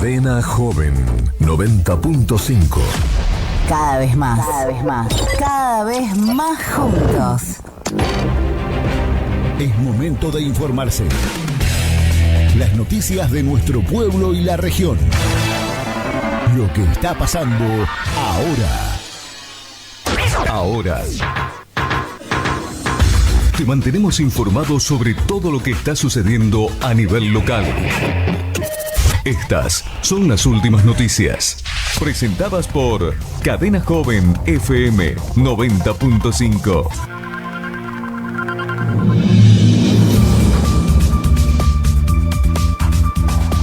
Cadena Joven 90.5. Cada vez más. Cada vez más juntos. Es momento de informarse. Las noticias de nuestro pueblo y la región. Lo que está pasando ahora. Te mantenemos informado sobre todo lo que está sucediendo a nivel local. Estas son las últimas noticias, presentadas por Cadena Joven FM 90.5.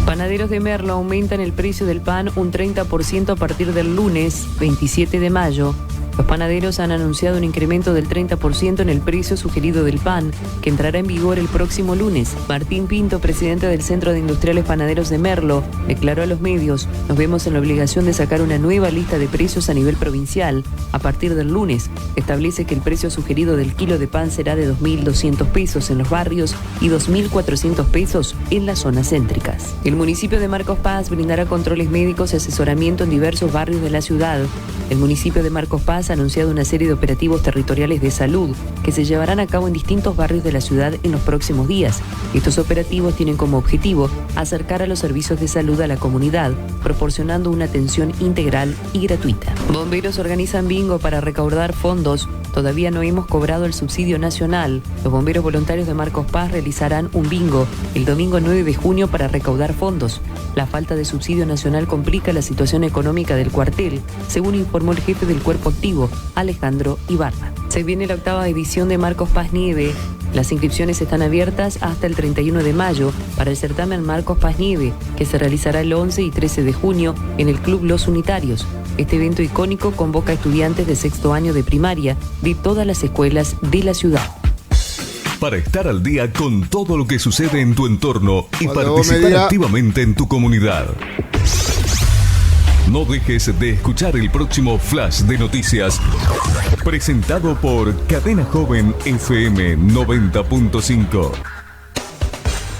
Panaderos de Merlo aumentan el precio del pan un 30% a partir del lunes 27 de mayo. Los panaderos han anunciado un incremento del 30% en el precio sugerido del pan, que entrará en vigor el próximo lunes. Martín Pinto, presidente del Centro de Industriales Panaderos de Merlo, declaró a los medios: nos vemos en la obligación de sacar una nueva lista de precios a nivel provincial. A partir del lunes, establece que el precio sugerido del kilo de pan será de 2.200 pesos en los barrios y 2.400 pesos en las zonas céntricas. El municipio de Marcos Paz brindará controles médicos y asesoramiento en diversos barrios de la ciudad. El municipio de Marcos Paz ha anunciado una serie de operativos territoriales de salud que se llevarán a cabo en distintos barrios de la ciudad en los próximos días. Estos operativos tienen como objetivo acercar a los servicios de salud a la comunidad, proporcionando una atención integral y gratuita. Bomberos organizan bingo para recaudar fondos. Todavía no hemos cobrado el subsidio nacional. Los bomberos voluntarios de Marcos Paz realizarán un bingo el domingo 9 de junio para recaudar fondos. La falta de subsidio nacional complica la situación económica del cuartel, según informó el jefe del cuerpo activo, Alejandro Ibarra. Se viene la 8ª edición de Marcos Paz Nieve. Las inscripciones están abiertas hasta el 31 de mayo para el certamen Marcos Paz Nieve, que se realizará el 11 y 13 de junio en el Club Los Unitarios. Este evento icónico convoca a estudiantes de sexto año de primaria de todas las escuelas de la ciudad. Para estar al día con todo lo que sucede en tu entorno y participar activamente en tu comunidad. No dejes de escuchar el próximo flash de noticias presentado por Cadena Joven FM 90.5.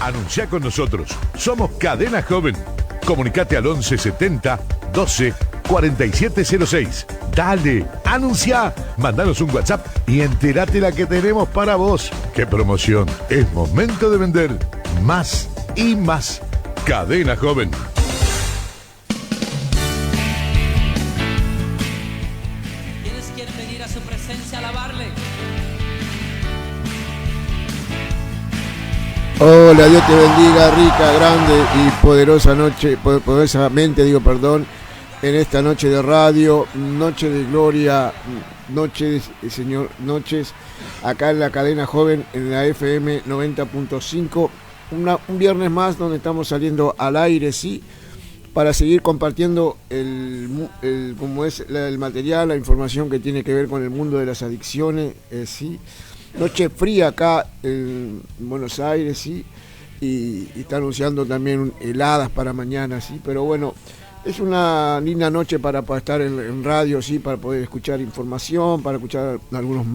Anuncia con nosotros. Somos Cadena Joven. Comunicate al 1170 12 4706. Dale, anuncia, mandanos un WhatsApp y entérate la que tenemos para vos. ¡Qué promoción! Es momento de vender más y más. Cadena Joven. ¿Quiénes quieren venir a su presencia a alabarle? Hola, Dios te bendiga, rica, grande y poderosa noche, poderosamente en esta noche de radio, noche de gloria, noches, Señor, noches, acá en la Cadena Joven, en la FM 90.5, un viernes más donde estamos saliendo al aire, sí, para seguir compartiendo el material, la información que tiene que ver con el mundo de las adicciones, sí. Noche fría acá en Buenos Aires, sí, y está anunciando también heladas para mañana, sí, pero bueno, es una linda noche para estar en radio, sí, para poder escuchar información, para escuchar algunos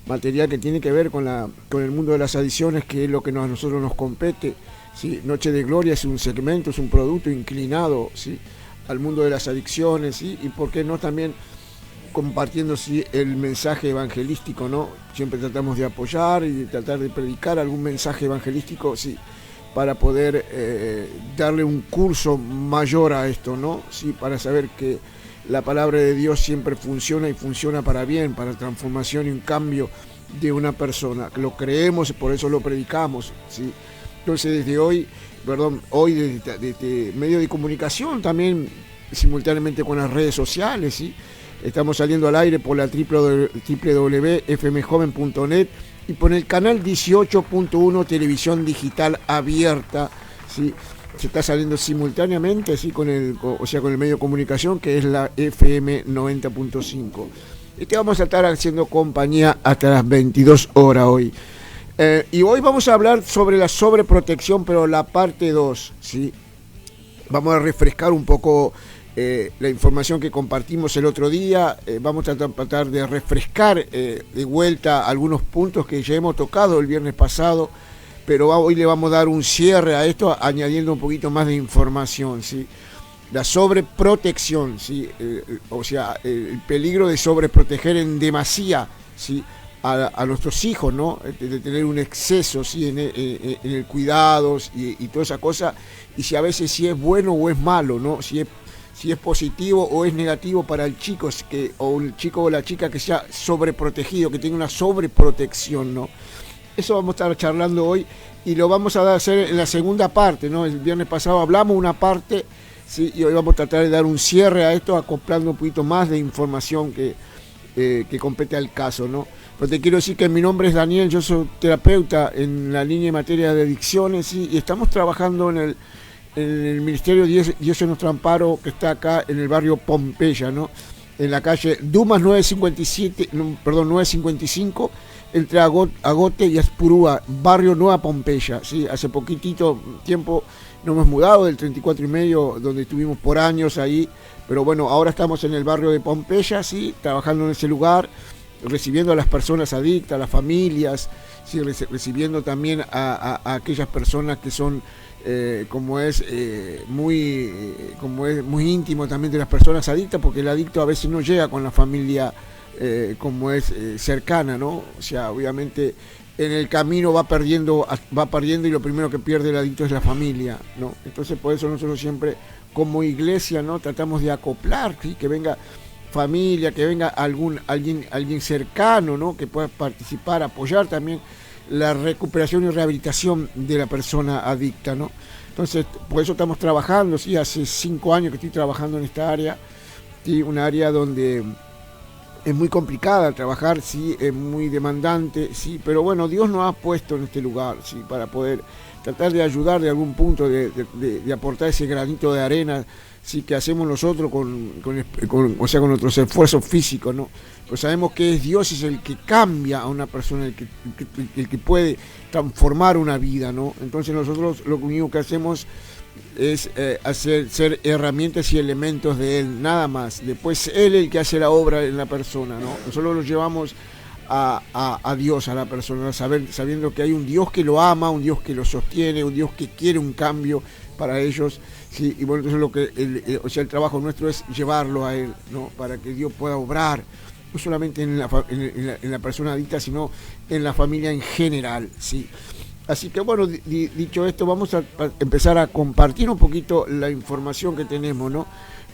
material que tiene que ver con el mundo de las adicciones, que es lo que a nosotros nos compete, sí. Noche de Gloria es un segmento, es un producto inclinado, sí, al mundo de las adicciones, sí, y por qué no también compartiendo sí, el mensaje evangelístico, ¿no? Siempre tratamos de apoyar y de tratar de predicar algún mensaje evangelístico, sí, para poder darle un curso mayor a esto, ¿no? Sí, para saber que la palabra de Dios siempre funciona y funciona para bien, para transformación y un cambio de una persona. Lo creemos, por eso lo predicamos, ¿sí? Entonces desde hoy desde medio de comunicación también, simultáneamente con las redes sociales, ¿sí? Estamos saliendo al aire por la www.fmjoven.net y por el canal 18.1 Televisión Digital Abierta, ¿sí? Se está saliendo simultáneamente, ¿sí? con el medio de comunicación que es la FM 90.5. Y te vamos a estar haciendo compañía hasta las 22 horas hoy. Y hoy vamos a hablar sobre la sobreprotección, pero la parte 2, ¿sí? Vamos a refrescar un poco la información que compartimos el otro día. Vamos a tratar de refrescar de vuelta algunos puntos que ya hemos tocado el viernes pasado, pero hoy le vamos a dar un cierre a esto añadiendo un poquito más de información, ¿sí? la sobreprotección, ¿sí? O sea, el peligro de sobreproteger en demasía, ¿sí? A nuestros hijos, ¿no? De tener un exceso, ¿sí? en el cuidado y toda esa cosa, y si a veces si es bueno o es malo, ¿no? Si es positivo o es negativo para el chico, o el chico o la chica que sea sobreprotegido, que tenga una sobreprotección, ¿no? Eso vamos a estar charlando hoy y lo vamos a hacer en la segunda parte, ¿no? El viernes pasado hablamos una parte, ¿sí? Y hoy vamos a tratar de dar un cierre a esto, acoplando un poquito más de información que compete al caso, ¿no? Pero te quiero decir que mi nombre es Daniel, yo soy terapeuta en la línea de materia de adicciones, ¿sí? Y estamos trabajando en el Ministerio Dios en nuestro amparo, que está acá en el barrio Pompeya, ¿no? En la calle Dumas 955, entre Agote y Aspurúa, barrio Nueva Pompeya, ¿sí? Hace poquitito tiempo nos hemos mudado del 34 y medio, donde estuvimos por años ahí, pero bueno, ahora estamos en el barrio de Pompeya, ¿sí? Trabajando en ese lugar, recibiendo a las personas adictas, a las familias, ¿sí? Recibiendo también a aquellas personas que son muy íntimo también de las personas adictas, porque el adicto a veces no llega con la familia cercana, ¿no? O sea, obviamente en el camino va perdiendo y lo primero que pierde el adicto es la familia, ¿no? Entonces por eso nosotros siempre como iglesia, ¿no? Tratamos de acoplar, ¿sí? Que venga familia, que venga alguien cercano, ¿no? Que pueda participar, apoyar también la recuperación y rehabilitación de la persona adicta, ¿no? Entonces, por eso estamos trabajando, ¿sí? Hace 5 años que estoy trabajando en esta área, ¿sí? Un área donde es muy complicada trabajar, sí, es muy demandante, sí, pero bueno, Dios nos ha puesto en este lugar, sí, para poder tratar de ayudar de algún punto, de aportar ese granito de arena, sí, que hacemos nosotros con nuestros esfuerzos físicos, ¿no? Pues sabemos que es Dios es el que cambia a una persona, el que puede transformar una vida, ¿no? Entonces nosotros lo único que hacemos es ser herramientas y elementos de Él, nada más. Después Él es el que hace la obra en la persona, ¿no? Nosotros lo llevamos a Dios, a la persona, sabiendo que hay un Dios que lo ama, un Dios que lo sostiene, un Dios que quiere un cambio para ellos, ¿sí? Y bueno, entonces el trabajo nuestro es llevarlo a Él, ¿no? Para que Dios pueda obrar, no solamente en la persona adicta, sino en la familia en general, ¿sí? Así que bueno, dicho esto, vamos a empezar a compartir un poquito la información que tenemos, ¿no?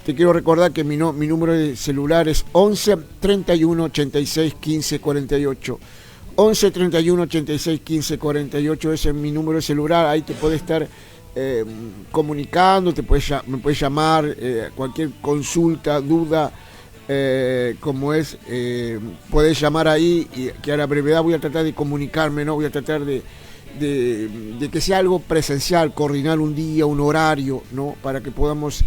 Te quiero recordar que mi número de celular es 11 31 86 15 48. 11 31 86 15 48, ese es mi número de celular, ahí te puedes estar comunicando, me puedes llamar, cualquier consulta, duda, puedes llamar ahí, y que a la brevedad voy a tratar de comunicarme, ¿no? Voy a tratar de que sea algo presencial, coordinar un día, un horario, ¿no? Para que podamos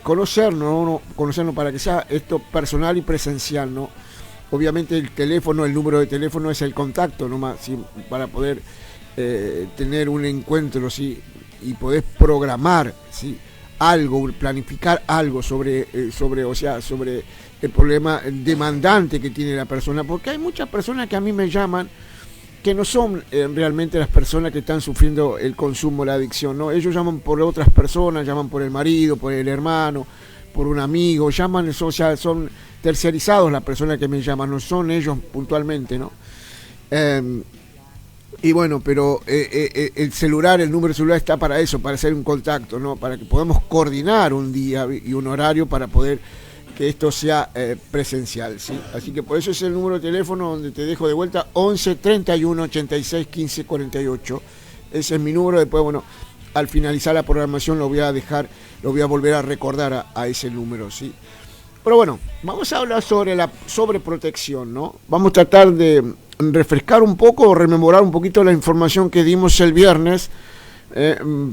conocernos, para que sea esto personal y presencial, ¿no? Obviamente el número de teléfono es el contacto nomás, ¿sí? Para poder tener un encuentro, ¿sí? Y poder programar, ¿sí? Algo, planificar algo sobre el problema demandante que tiene la persona, porque hay muchas personas que a mí me llaman que no son realmente las personas que están sufriendo el consumo, la adicción, ¿no? Ellos llaman por otras personas, llaman por el marido, por el hermano, por un amigo, llaman, son tercerizados las personas que me llaman, no son ellos puntualmente, ¿no? Y bueno, pero el número de celular está para eso, para hacer un contacto, ¿no? Para que podamos coordinar un día y un horario para poder que esto sea presencial, ¿sí? Así que por eso es el número de teléfono donde te dejo de vuelta, 11 31 86 15 48. Ese es mi número. Después, bueno, al finalizar la programación lo voy a volver a recordar a ese número, ¿sí? Pero bueno, vamos a hablar sobre la sobreprotección, ¿no? Vamos a tratar de refrescar un poco o rememorar un poquito la información que dimos el viernes,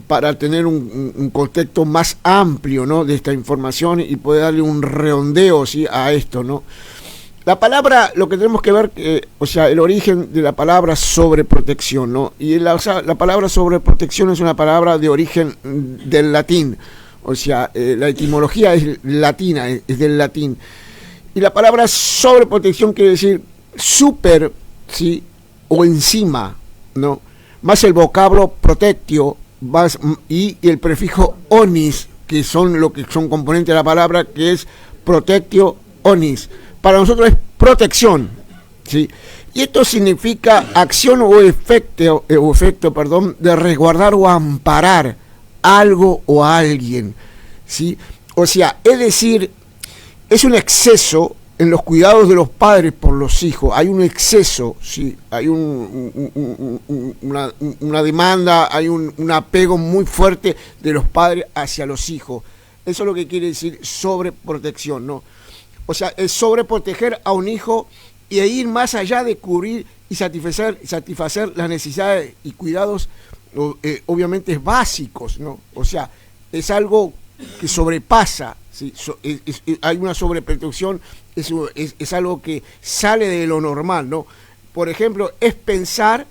para tener un contexto más amplio, ¿no? De esta información y poder darle un redondeo, ¿sí? A esto, ¿no? La palabra, lo que tenemos que ver, el origen de la palabra sobreprotección, ¿no? Y la palabra sobreprotección es una palabra de origen del latín, la etimología es latina, es del latín. Y la palabra sobreprotección quiere decir super, ¿sí? O encima, ¿no? Más el vocablo protectio y el prefijo onis, que son lo que son componentes de la palabra, que es protectio onis. Para nosotros es protección, ¿sí? Y esto significa acción o efecto, de resguardar o amparar algo o a alguien, ¿sí? O sea, es decir, es un exceso en los cuidados de los padres por los hijos. Hay un exceso, ¿sí? Hay una demanda, hay un apego muy fuerte de los padres hacia los hijos. Eso es lo que quiere decir sobreprotección, ¿no? O sea, es sobreproteger a un hijo y ir más allá de cubrir y satisfacer las necesidades y cuidados, obviamente básicos, ¿no? O sea, es algo que sobrepasa, ¿sí? Hay una sobreprotección, es algo que sale de lo normal, ¿no? Por ejemplo, es pensar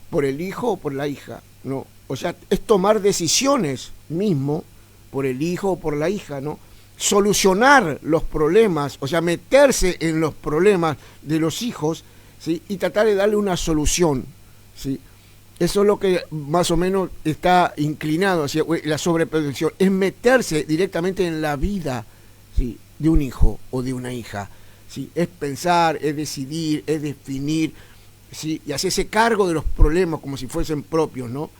por el hijo o por la hija, ¿no? O sea, es tomar decisiones mismo por el hijo o por la hija, ¿no? Solucionar los problemas, o sea, meterse en los problemas de los hijos, ¿sí? Y tratar de darle una solución, ¿sí? Eso es lo que más o menos está inclinado hacia la sobreprotección, es meterse directamente en la vida, ¿sí? De un hijo o de una hija, ¿sí? Es pensar, es decidir, es definir, ¿sí? Y hacerse cargo de los problemas como si fuesen propios, ¿no?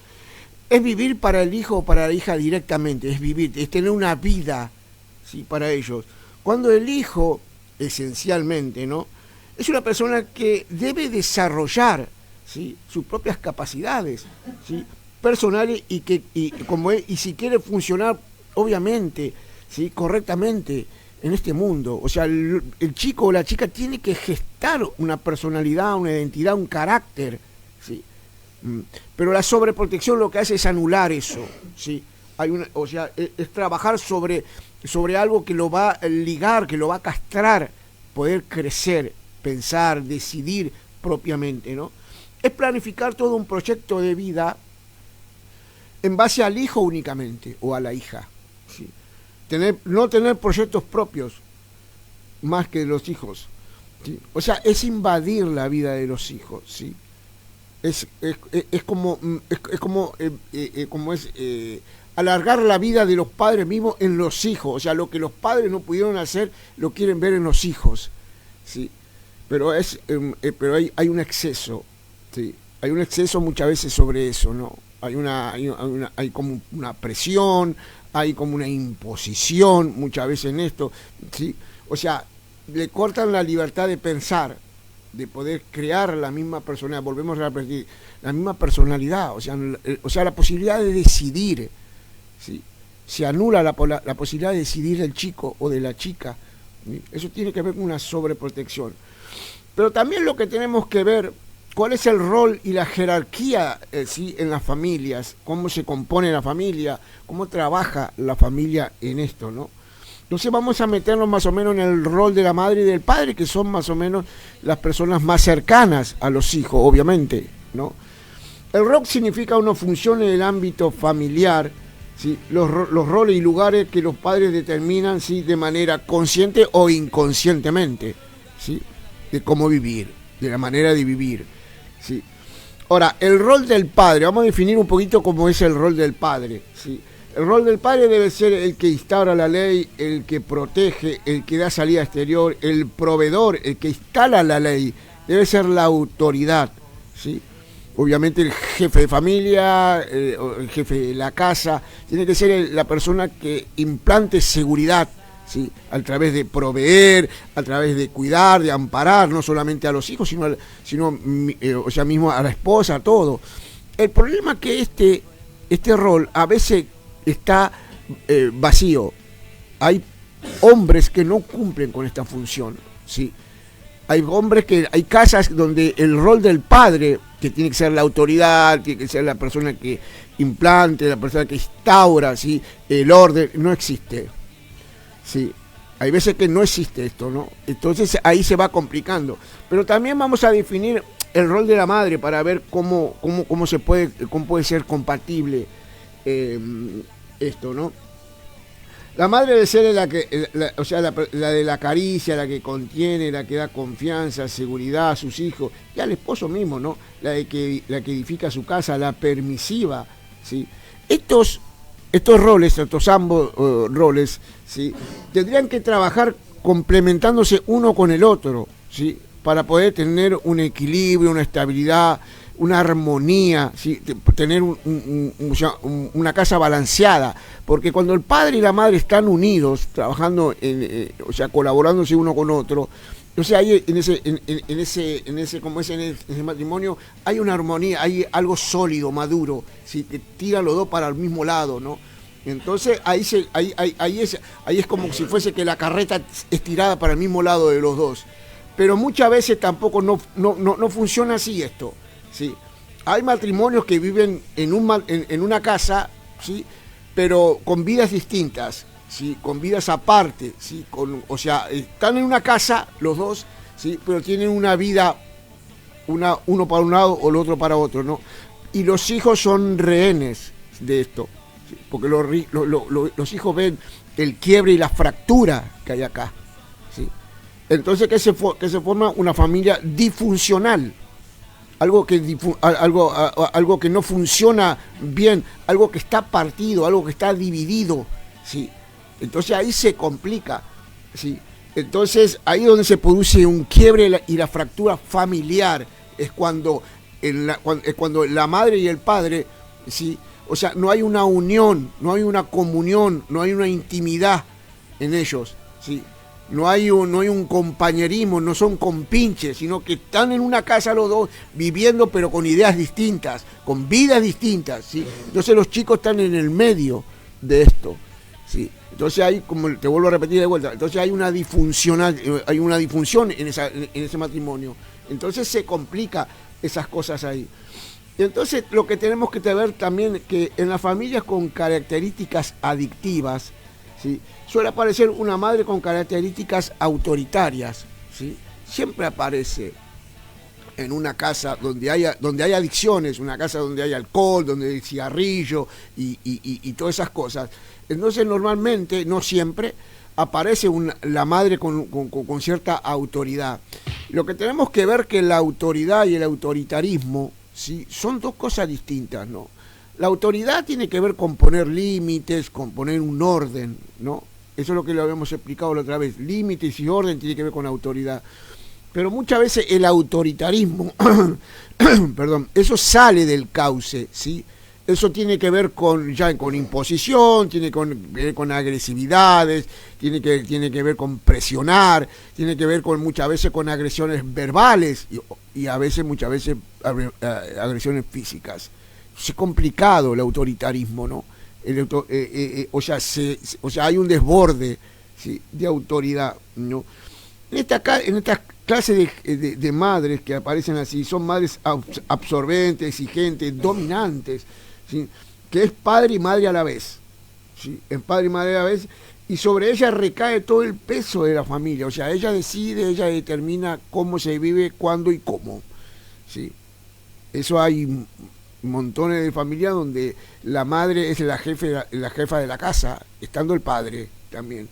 Es vivir para el hijo o para la hija directamente, es vivir, es tener una vida, ¿sí? Para ellos. Cuando el hijo, esencialmente, ¿no? Es una persona que debe desarrollar, ¿sí? Sus propias capacidades, ¿sí? Personales y si quiere funcionar, obviamente, ¿sí? Correctamente en este mundo. O sea, el chico o la chica tiene que gestar una personalidad, una identidad, un carácter, ¿sí? Pero la sobreprotección lo que hace es anular eso, ¿sí? Es trabajar sobre algo que lo va a ligar, que lo va a castrar, poder crecer, pensar, decidir propiamente, ¿no? Es planificar todo un proyecto de vida en base al hijo únicamente o a la hija, ¿sí? No tener proyectos propios más que de los hijos, ¿sí? O sea, es invadir la vida de los hijos, ¿sí? Es como alargar la vida de los padres mismos en los hijos. O sea, lo que los padres no pudieron hacer lo quieren ver en los hijos, ¿sí? Pero hay un exceso, ¿sí? Hay un exceso muchas veces sobre eso, ¿no? Hay como una presión, hay como una imposición muchas veces en esto, ¿sí? O sea, le cortan la libertad de pensar, de poder crear la misma personalidad, volvemos a repetir, la misma personalidad, o sea, la posibilidad de decidir, ¿sí? Se anula la posibilidad de decidir del chico o de la chica, ¿sí? Eso tiene que ver con una sobreprotección. Pero también lo que tenemos que ver, cuál es el rol y la jerarquía, ¿sí? En las familias, cómo se compone la familia, cómo trabaja la familia en esto, ¿no? Entonces vamos a meternos más o menos en el rol de la madre y del padre, que son más o menos las personas más cercanas a los hijos, obviamente, ¿no? El rol significa una función en el ámbito familiar, ¿sí? Los roles y lugares que los padres determinan, ¿sí? De manera consciente o inconscientemente, ¿sí? De cómo vivir, de la manera de vivir, ¿sí? Ahora, el rol del padre, vamos a definir un poquito cómo es el rol del padre, ¿sí? El rol del padre debe ser el que instaura la ley, el que protege, el que da salida exterior, el proveedor, el que instala la ley, debe ser la autoridad, ¿sí? Obviamente el jefe de familia, el jefe de la casa, tiene que ser la persona que implante seguridad, ¿sí? A través de proveer, a través de cuidar, de amparar, no solamente a los hijos, sino mismo a la esposa, a todo. El problema es que este rol a veces está vacío. Hay hombres que no cumplen con esta función, ¿sí? Hay casas donde el rol del padre, que tiene que ser la autoridad, tiene que ser la persona que implante, la persona que instaura, ¿sí? El orden, no existe, ¿sí? Hay veces que no existe esto, ¿no? Entonces ahí se va complicando. Pero también vamos a definir el rol de la madre para ver cómo puede ser compatible esto, ¿no? La madre debe ser la de la caricia, la que contiene, la que da confianza, seguridad a sus hijos y al esposo mismo, ¿no? La que edifica su casa, la permisiva, ¿sí? Estos estos roles, estos ambos roles, ¿sí? Tendrían que trabajar complementándose uno con el otro, ¿sí? Para poder tener un equilibrio, una estabilidad, una armonía, ¿sí? Tener una casa balanceada, porque cuando el padre y la madre están unidos, trabajando, o sea, colaborándose uno con otro, o sea, hay en ese matrimonio hay una armonía, hay algo sólido, maduro, ¿sí? Que tiran los dos para el mismo lado, ¿no? Entonces ahí es como si fuese que la carreta es tirada para el mismo lado de los dos. Pero muchas veces tampoco no funciona así esto, ¿sí? Hay matrimonios que viven en una casa, ¿sí? Pero con vidas distintas, ¿sí? Con vidas aparte, ¿sí? O sea, están en una casa los dos, ¿sí? Pero tienen una vida, uno para un lado o el otro para otro, ¿no? Y los hijos son rehenes de esto, ¿sí? Porque los hijos ven el quiebre y la fractura que hay acá, ¿sí? Entonces que se forma una familia disfuncional, algo que no funciona bien, algo que está partido, algo que está dividido, ¿sí? Entonces ahí se complica, ¿sí? Entonces ahí donde se produce un quiebre y la fractura familiar es cuando la madre y el padre, ¿sí? O sea, no hay una unión, no hay una comunión, no hay una intimidad en ellos, ¿sí? No hay un compañerismo, no son compinches, sino que están en una casa los dos viviendo, pero con ideas distintas, con vidas distintas, ¿sí? Entonces los chicos están en el medio de esto, ¿sí? Entonces hay, como te vuelvo a repetir de vuelta, entonces hay una disfunción en ese matrimonio. Entonces se complica esas cosas ahí. Entonces lo que tenemos que ver también que en las familias con características adictivas, ¿sí? Suele aparecer una madre con características autoritarias, ¿sí? Siempre aparece en una casa donde hay adicciones, una casa donde hay alcohol, donde hay cigarrillo y todas esas cosas. Entonces normalmente, no siempre, aparece la madre con cierta autoridad. Lo que tenemos que ver que la autoridad y el autoritarismo, ¿sí? Son dos cosas distintas, ¿no? La autoridad tiene que ver con poner límites, con poner un orden, ¿no? Eso es lo que lo habíamos explicado la otra vez. Límites y orden tiene que ver con autoridad. Pero muchas veces el autoritarismo, perdón, eso sale del cauce, ¿sí? Eso tiene que ver con imposición, tiene que ver con agresividades, tiene que ver con presionar, tiene que ver muchas veces con agresiones verbales y muchas veces agresiones físicas. Es complicado el autoritarismo, ¿no? O sea, hay un desborde, ¿sí? De autoridad, ¿no? En estas clases de madres que aparecen así, son madres absorbentes, exigentes, dominantes, ¿sí? Que es padre y madre a la vez, ¿sí? Es padre y madre a la vez, y sobre ella recae todo el peso de la familia. O sea, ella decide, ella determina cómo se vive, cuándo y cómo, ¿sí? Eso hay montones de familias donde la madre es la jefa de la casa, estando el padre también.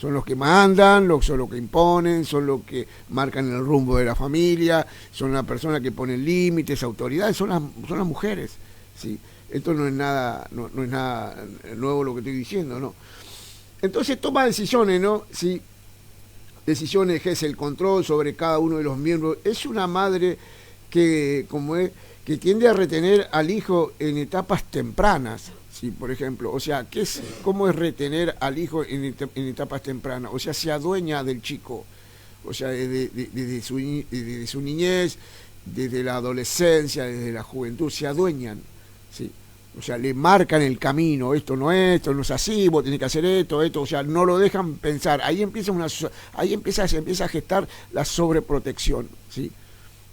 Son los que mandan, son los que imponen, son los que marcan el rumbo de la familia, son las personas que ponen límites, autoridades, son las mujeres, ¿sí? Esto no es nada nuevo lo que estoy diciendo, ¿no? Entonces toma decisiones, ¿no? ¿Sí? Decisiones, ejerce el control sobre cada uno de los miembros. Es una madre que tiende a retener al hijo en etapas tempranas, ¿sí? Por ejemplo, o sea, ¿cómo es retener al hijo en etapas tempranas? O sea, se adueña del chico, o sea, desde su niñez, desde la adolescencia, desde la juventud, se adueñan, ¿sí? O sea, le marcan el camino, esto no es así, vos tenés que hacer esto, o sea, no lo dejan pensar. Ahí se empieza a gestar la sobreprotección, ¿sí?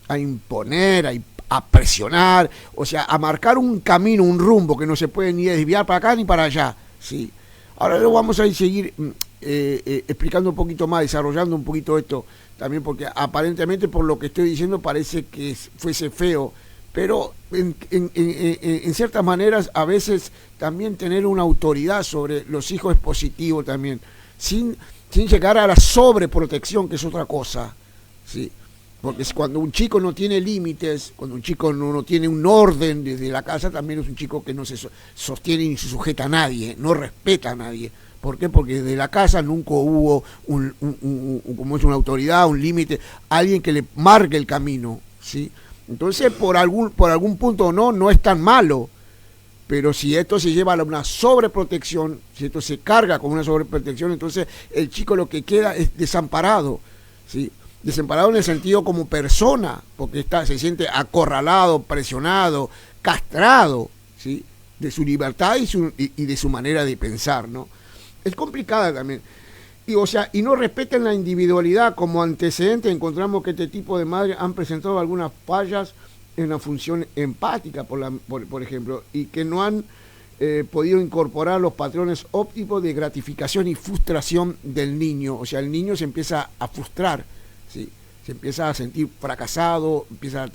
A imponer, a presionar, o sea, a marcar un camino, un rumbo que no se puede ni desviar para acá ni para allá, ¿sí? Ahora lo vamos a seguir explicando un poquito más, desarrollando un poquito esto también, porque aparentemente por lo que estoy diciendo parece que fuese feo, pero en ciertas maneras a veces también tener una autoridad sobre los hijos es positivo también, sin llegar a la sobreprotección, que es otra cosa, ¿sí? Porque cuando un chico no tiene límites, cuando un chico no tiene un orden desde la casa, también es un chico que no se sostiene ni se sujeta a nadie, no respeta a nadie. ¿Por qué? Porque desde la casa nunca hubo como es una autoridad, un límite, alguien que le marque el camino, ¿sí? Entonces, por algún punto no es tan malo. Pero si esto se lleva a una sobreprotección, si esto se carga con una sobreprotección, entonces el chico lo que queda es desamparado, ¿sí? Desamparado en el sentido como persona, porque se siente acorralado, presionado, castrado, ¿sí? De su libertad y de su manera de pensar, ¿no? Es complicada también. Y no respetan la individualidad. Como antecedente encontramos que este tipo de madres han presentado algunas fallas en la función empática, por ejemplo, y que no han podido incorporar los patrones óptimos de gratificación y frustración del niño. O sea, el niño se empieza a frustrar, ¿sí? Se empieza a sentir fracasado, empieza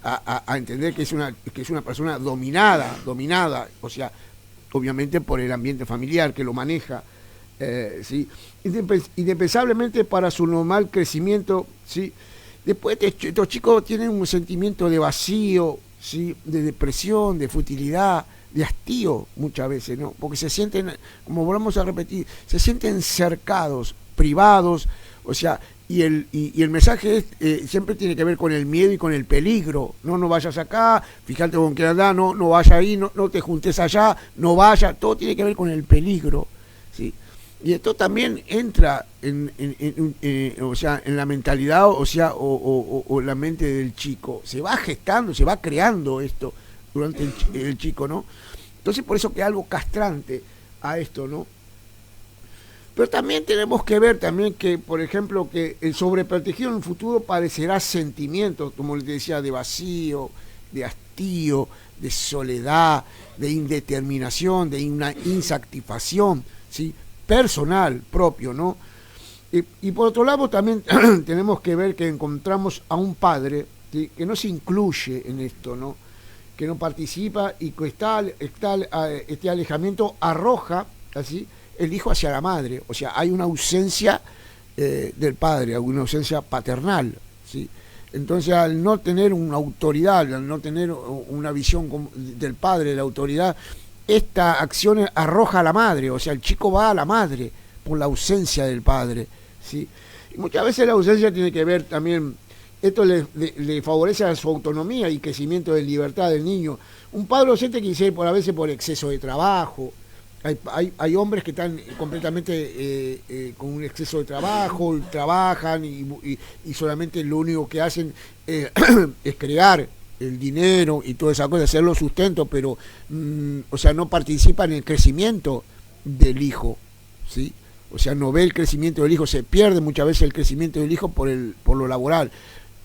a entender que es una persona dominada, o sea, obviamente por el ambiente familiar que lo maneja, ¿sí? Indispensablemente para su normal crecimiento, ¿sí? Después estos chicos tienen un sentimiento de vacío, ¿sí? De depresión, de futilidad, de hastío muchas veces, ¿no? Porque se sienten, como volvemos a repetir, se sienten cercados, privados, o sea, y el mensaje siempre tiene que ver con el miedo y con el peligro. No vayas acá, fíjate con quién andás, no vayas ahí, no te juntes allá, no vayas, todo tiene que ver con el peligro, ¿sí? Y esto también entra en la mentalidad, o la mente del chico. Se va gestando, se va creando esto durante el chico, ¿no? Entonces por eso que algo castrante a esto, ¿no? Pero también tenemos que ver también que, por ejemplo, que el sobreprotegido en el futuro padecerá sentimientos, como les decía, de vacío, de hastío, de soledad, de indeterminación, de una insatisfacción, ¿sí? Personal, propio, ¿no? Y por otro lado también tenemos que ver que encontramos a un padre, ¿sí? Que no se incluye en esto, ¿no? Que no participa y que este alejamiento arroja así el hijo hacia la madre. O sea, hay una ausencia del padre, una ausencia paternal, ¿sí? Entonces, al no tener una autoridad, al no tener una visión del padre, de la autoridad, esta acción arroja a la madre, o sea, el chico va a la madre por la ausencia del padre, ¿sí? Y muchas veces la ausencia tiene que ver también, esto le favorece a su autonomía y crecimiento de libertad del niño. Un padre ausente quizá a veces por exceso de trabajo. Hay hombres que están completamente con un exceso de trabajo, trabajan y solamente lo único que hacen es crear el dinero y toda esa cosa, hacerlo sustento, pero no participa en el crecimiento del hijo, ¿sí? O sea, no ve el crecimiento del hijo, se pierde muchas veces el crecimiento del hijo por lo laboral.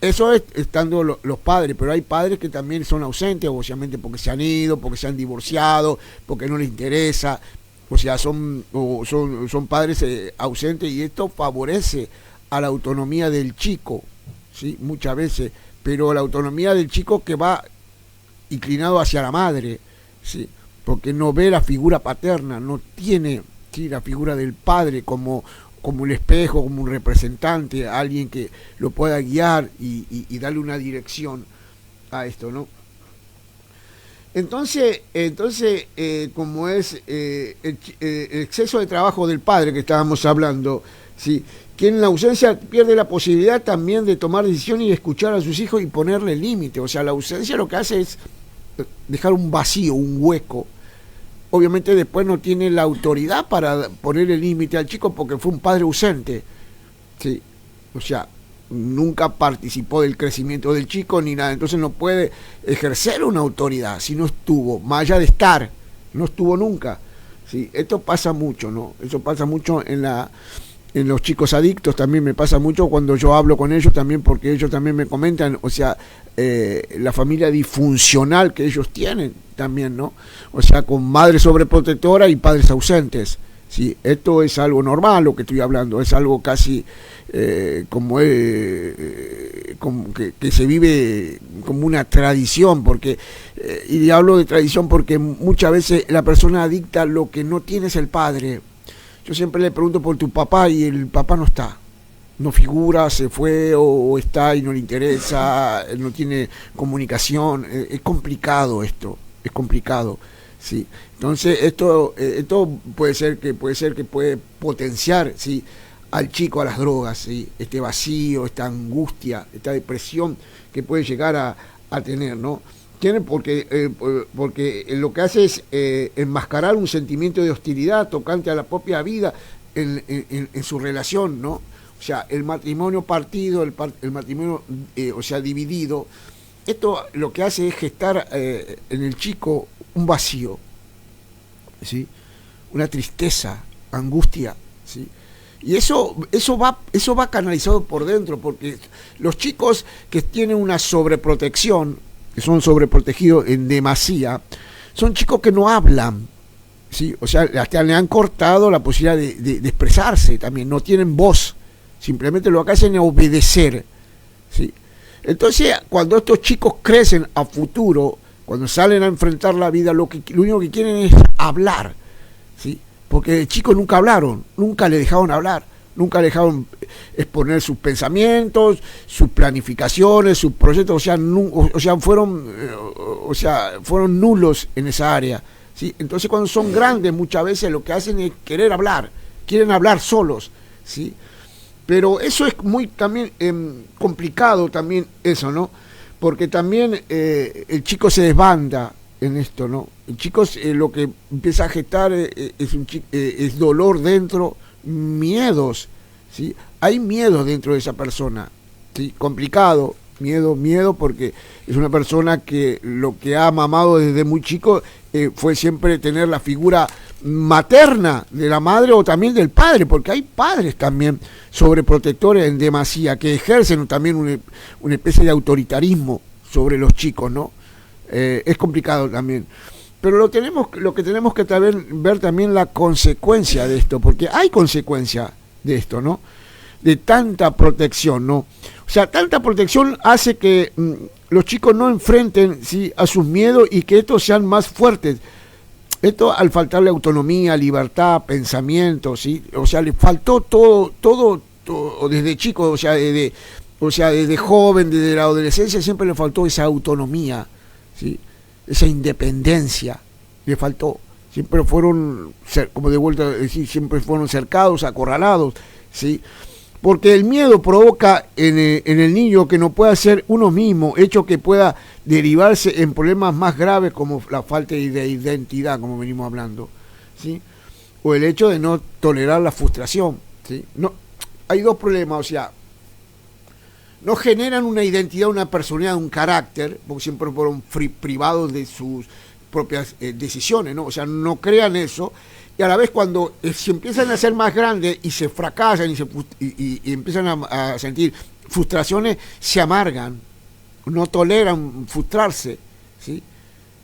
Eso es estando los padres, pero hay padres que también son ausentes, obviamente porque se han ido, porque se han divorciado, porque no les interesa, o sea, son padres ausentes, y esto favorece a la autonomía del chico, ¿sí? Muchas veces, pero la autonomía del chico que va inclinado hacia la madre, ¿sí? Porque no ve la figura paterna, no tiene, ¿sí? La figura del padre como el espejo, como un representante, alguien que lo pueda guiar y darle una dirección a esto, ¿no? Entonces como es el exceso de trabajo del padre que estábamos hablando, ¿sí? Que en la ausencia pierde la posibilidad también de tomar decisiones y escuchar a sus hijos y ponerle límite. O sea, la ausencia lo que hace es dejar un vacío, un hueco. Obviamente después no tiene la autoridad para ponerle límite al chico porque fue un padre ausente, ¿sí? O sea, nunca participó del crecimiento del chico ni nada, entonces no puede ejercer una autoridad si no estuvo, más allá de estar, no estuvo nunca, ¿sí? Esto pasa mucho, ¿no? Eso pasa mucho en los chicos adictos, también me pasa mucho cuando yo hablo con ellos también, porque ellos también me comentan, o sea, la familia disfuncional que ellos tienen también, ¿no? O sea, con madre sobreprotectora y padres ausentes, ¿sí? Esto es algo normal, lo que estoy hablando, es algo casi como que se vive como una tradición, porque y hablo de tradición porque muchas veces la persona adicta lo que no tiene es el padre. Yo siempre le pregunto por tu papá y el papá no está, no figura, se fue o está y no le interesa, no tiene comunicación. Es complicado esto, es complicado, ¿sí? Entonces esto puede ser que puede potenciar, ¿sí?, al chico a las drogas, ¿sí?, este vacío, esta angustia, esta depresión que puede llegar a tener, ¿no? Tiene porque lo que hace es enmascarar un sentimiento de hostilidad tocante a la propia vida en su relación, ¿no? O sea, el matrimonio partido, el matrimonio, o sea, dividido. Esto lo que hace es gestar en el chico un vacío, ¿sí?, una tristeza, angustia, ¿sí? Y eso va canalizado por dentro, porque los chicos que tienen una sobreprotección, que son sobreprotegidos en demasía, son chicos que no hablan, ¿sí? O sea, hasta le han cortado la posibilidad de expresarse también, no tienen voz, simplemente lo que hacen es obedecer, ¿sí? Entonces, cuando estos chicos crecen a futuro, cuando salen a enfrentar la vida, lo único que quieren es hablar, ¿sí? Porque de chicos nunca hablaron, nunca le dejaron hablar, nunca le dejaron exponer sus pensamientos, sus planificaciones, sus proyectos, fueron nulos en esa área, ¿sí? Entonces, cuando son grandes, muchas veces lo que hacen es quieren hablar solos, ¿sí? Pero eso es muy también complicado también eso, ¿no? Porque también el chico se desbanda en esto, ¿no? El chico lo que empieza a gestar es dolor dentro, miedos, ¿sí? Hay miedo dentro de esa persona, ¿sí? Complicado, miedo porque es una persona que lo que ha mamado desde muy chico fue siempre tener la figura materna de la madre o también del padre, porque hay padres también sobreprotectores en demasía que ejercen también una especie de autoritarismo sobre los chicos, ¿no? Es complicado también. Pero lo que tenemos que ver también la consecuencia de esto, porque hay consecuencia de esto, ¿no? De tanta protección, ¿no? O sea, tanta protección hace que los chicos no enfrenten, ¿sí?, a sus miedos y que estos sean más fuertes. Esto al faltarle autonomía, libertad, pensamiento, ¿sí? O sea, le faltó todo desde chico, o sea, desde joven, desde la adolescencia, siempre le faltó esa autonomía, ¿sí?, esa independencia, le faltó. Siempre fueron, como de vuelta a decir, siempre fueron cercados, acorralados, ¿sí? Porque el miedo provoca en el niño que no pueda ser uno mismo, hecho que pueda derivarse en problemas más graves como la falta de identidad, como venimos hablando, ¿sí? O el hecho de no tolerar la frustración, ¿sí? No, hay dos problemas, o sea, no generan una identidad, una personalidad, un carácter, porque siempre fueron privados de sus propias decisiones, ¿no? O sea, no crean eso, y a la vez cuando se empiezan a ser más grandes y se fracasan y empiezan a sentir frustraciones, se amargan, no toleran frustrarse, ¿sí?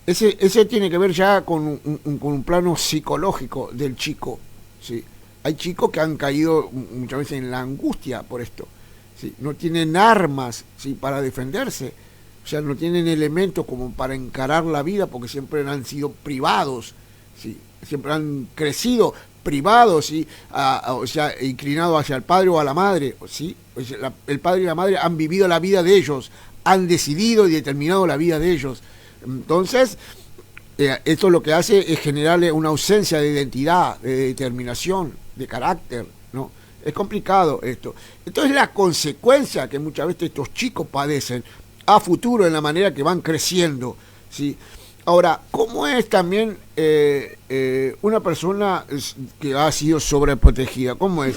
Ese tiene que ver ya con un plano psicológico del chico, ¿sí? Hay chicos que han caído muchas veces en la angustia por esto, ¿sí? No tienen armas, ¿sí?, para defenderse, o sea, no tienen elementos como para encarar la vida porque siempre han sido privados, ¿sí? Siempre han crecido privados, ¿sí?, o sea, inclinados hacia el padre o a la madre, ¿sí? O sea, el padre y la madre han vivido la vida de ellos, han decidido y determinado la vida de ellos. Entonces, esto lo que hace es generarle una ausencia de identidad, de determinación, de carácter, ¿no? Es complicado esto. Entonces, la consecuencia que muchas veces estos chicos padecen a futuro en la manera que van creciendo, ¿sí? Ahora, ¿cómo es también una persona que ha sido sobreprotegida? ¿Cómo es?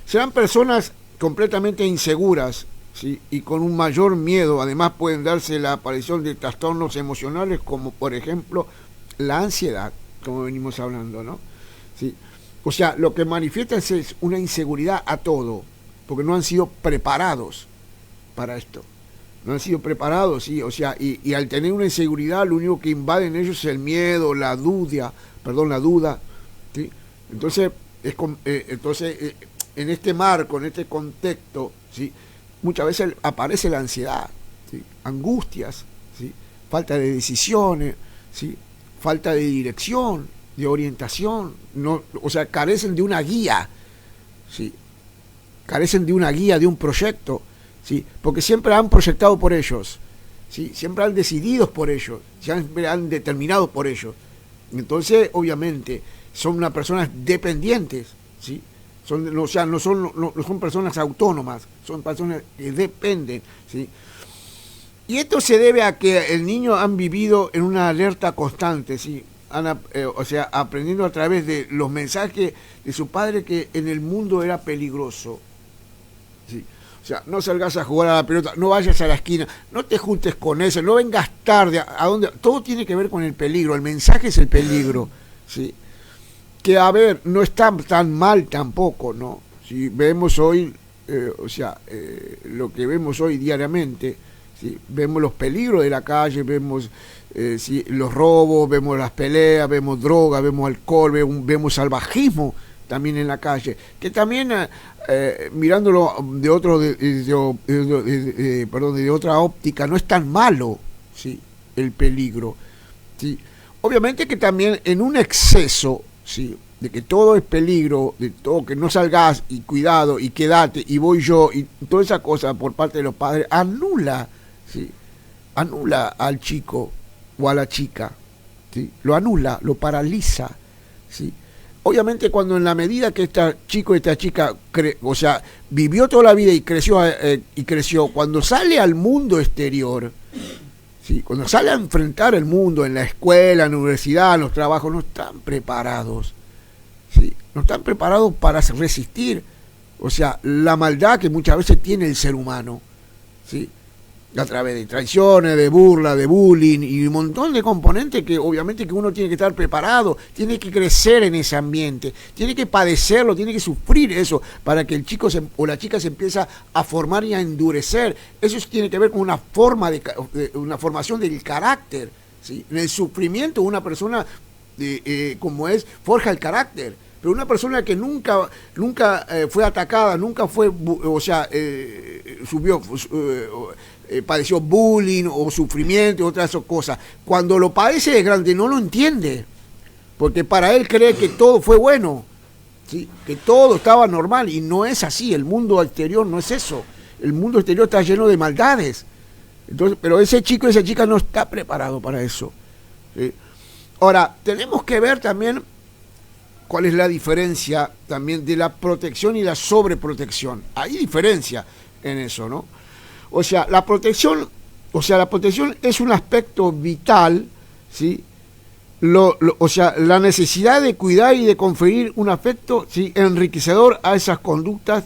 Serán personas completamente inseguras, ¿sí?, y con un mayor miedo. Además, pueden darse la aparición de trastornos emocionales como, por ejemplo, la ansiedad, como venimos hablando, ¿no? ¿Sí? O sea, lo que manifiestan es una inseguridad a todo, porque no han sido preparados para esto. No han sido preparados, sí, o sea, y al tener una inseguridad, lo único que invade en ellos es el miedo, la duda, ¿sí? Entonces, en este marco, en este contexto, ¿sí?, muchas veces aparece la ansiedad, ¿sí?, angustias, ¿sí?, falta de decisiones, ¿sí?, falta de dirección, de orientación, no, o sea, carecen de una guía, ¿sí? carecen de una guía, de un proyecto, ¿sí? Porque siempre han proyectado por ellos, ¿sí? Siempre han decidido por ellos, siempre han determinado por ellos. Entonces, obviamente, son unas personas dependientes, ¿sí? No son personas autónomas, son personas que dependen, ¿sí? Y esto se debe a que el niño han vivido en una alerta constante, ¿sí? Aprendiendo a través de los mensajes de su padre que en el mundo era peligroso, ¿sí? O sea, no salgas a jugar a la pelota, no vayas a la esquina, no te juntes con ese, no vengas tarde, a donde todo tiene que ver con el peligro, el mensaje es el peligro, ¿sí? Que a ver, no está tan mal tampoco, ¿no? Si vemos hoy, lo que vemos hoy diariamente, ¿sí? Vemos los peligros de la calle, vemos los robos, vemos las peleas, vemos drogas, vemos alcohol, vemos salvajismo también en la calle, que también mirándolo de otra óptica no es tan malo, ¿sí? El peligro, ¿sí? Obviamente que también en un exceso, ¿sí? De que todo es peligro, de todo que no salgas y cuidado y quédate y voy yo y toda esa cosa por parte de los padres anula, ¿sí? Anula al chico o a la chica, ¿sí? Lo anula, lo paraliza, ¿sí? Obviamente cuando en la medida que este chico y esta chica vivió toda la vida y creció, cuando sale al mundo exterior, ¿sí? Cuando sale a enfrentar el mundo en la escuela, en la universidad, en los trabajos, no están preparados, ¿sí? No están preparados para resistir, la maldad que muchas veces tiene el ser humano, ¿sí? A través de traiciones, de burla, de bullying y un montón de componentes que obviamente que uno tiene que estar preparado, tiene que crecer en ese ambiente, tiene que padecerlo, tiene que sufrir eso para que el chico o la chica se empieza a formar y a endurecer. Eso tiene que ver con una una formación del carácter, ¿sí? En el sufrimiento una persona forja el carácter. Pero una persona que nunca fue atacada, nunca fue, padeció bullying o sufrimiento y otras cosas, cuando lo padece de grande no lo entiende, porque para él cree que todo fue bueno, ¿sí? Que todo estaba normal, y no es así. El mundo exterior no es eso. El mundo exterior está lleno de maldades. Entonces, pero ese chico, esa chica no está preparado para eso, ¿sí? Ahora, tenemos que ver también cuál es la diferencia también de la protección y la sobreprotección. Hay diferencia en eso, ¿no? La protección es un aspecto vital, ¿sí? La necesidad de cuidar y de conferir un afecto, ¿sí? Enriquecedor a esas conductas.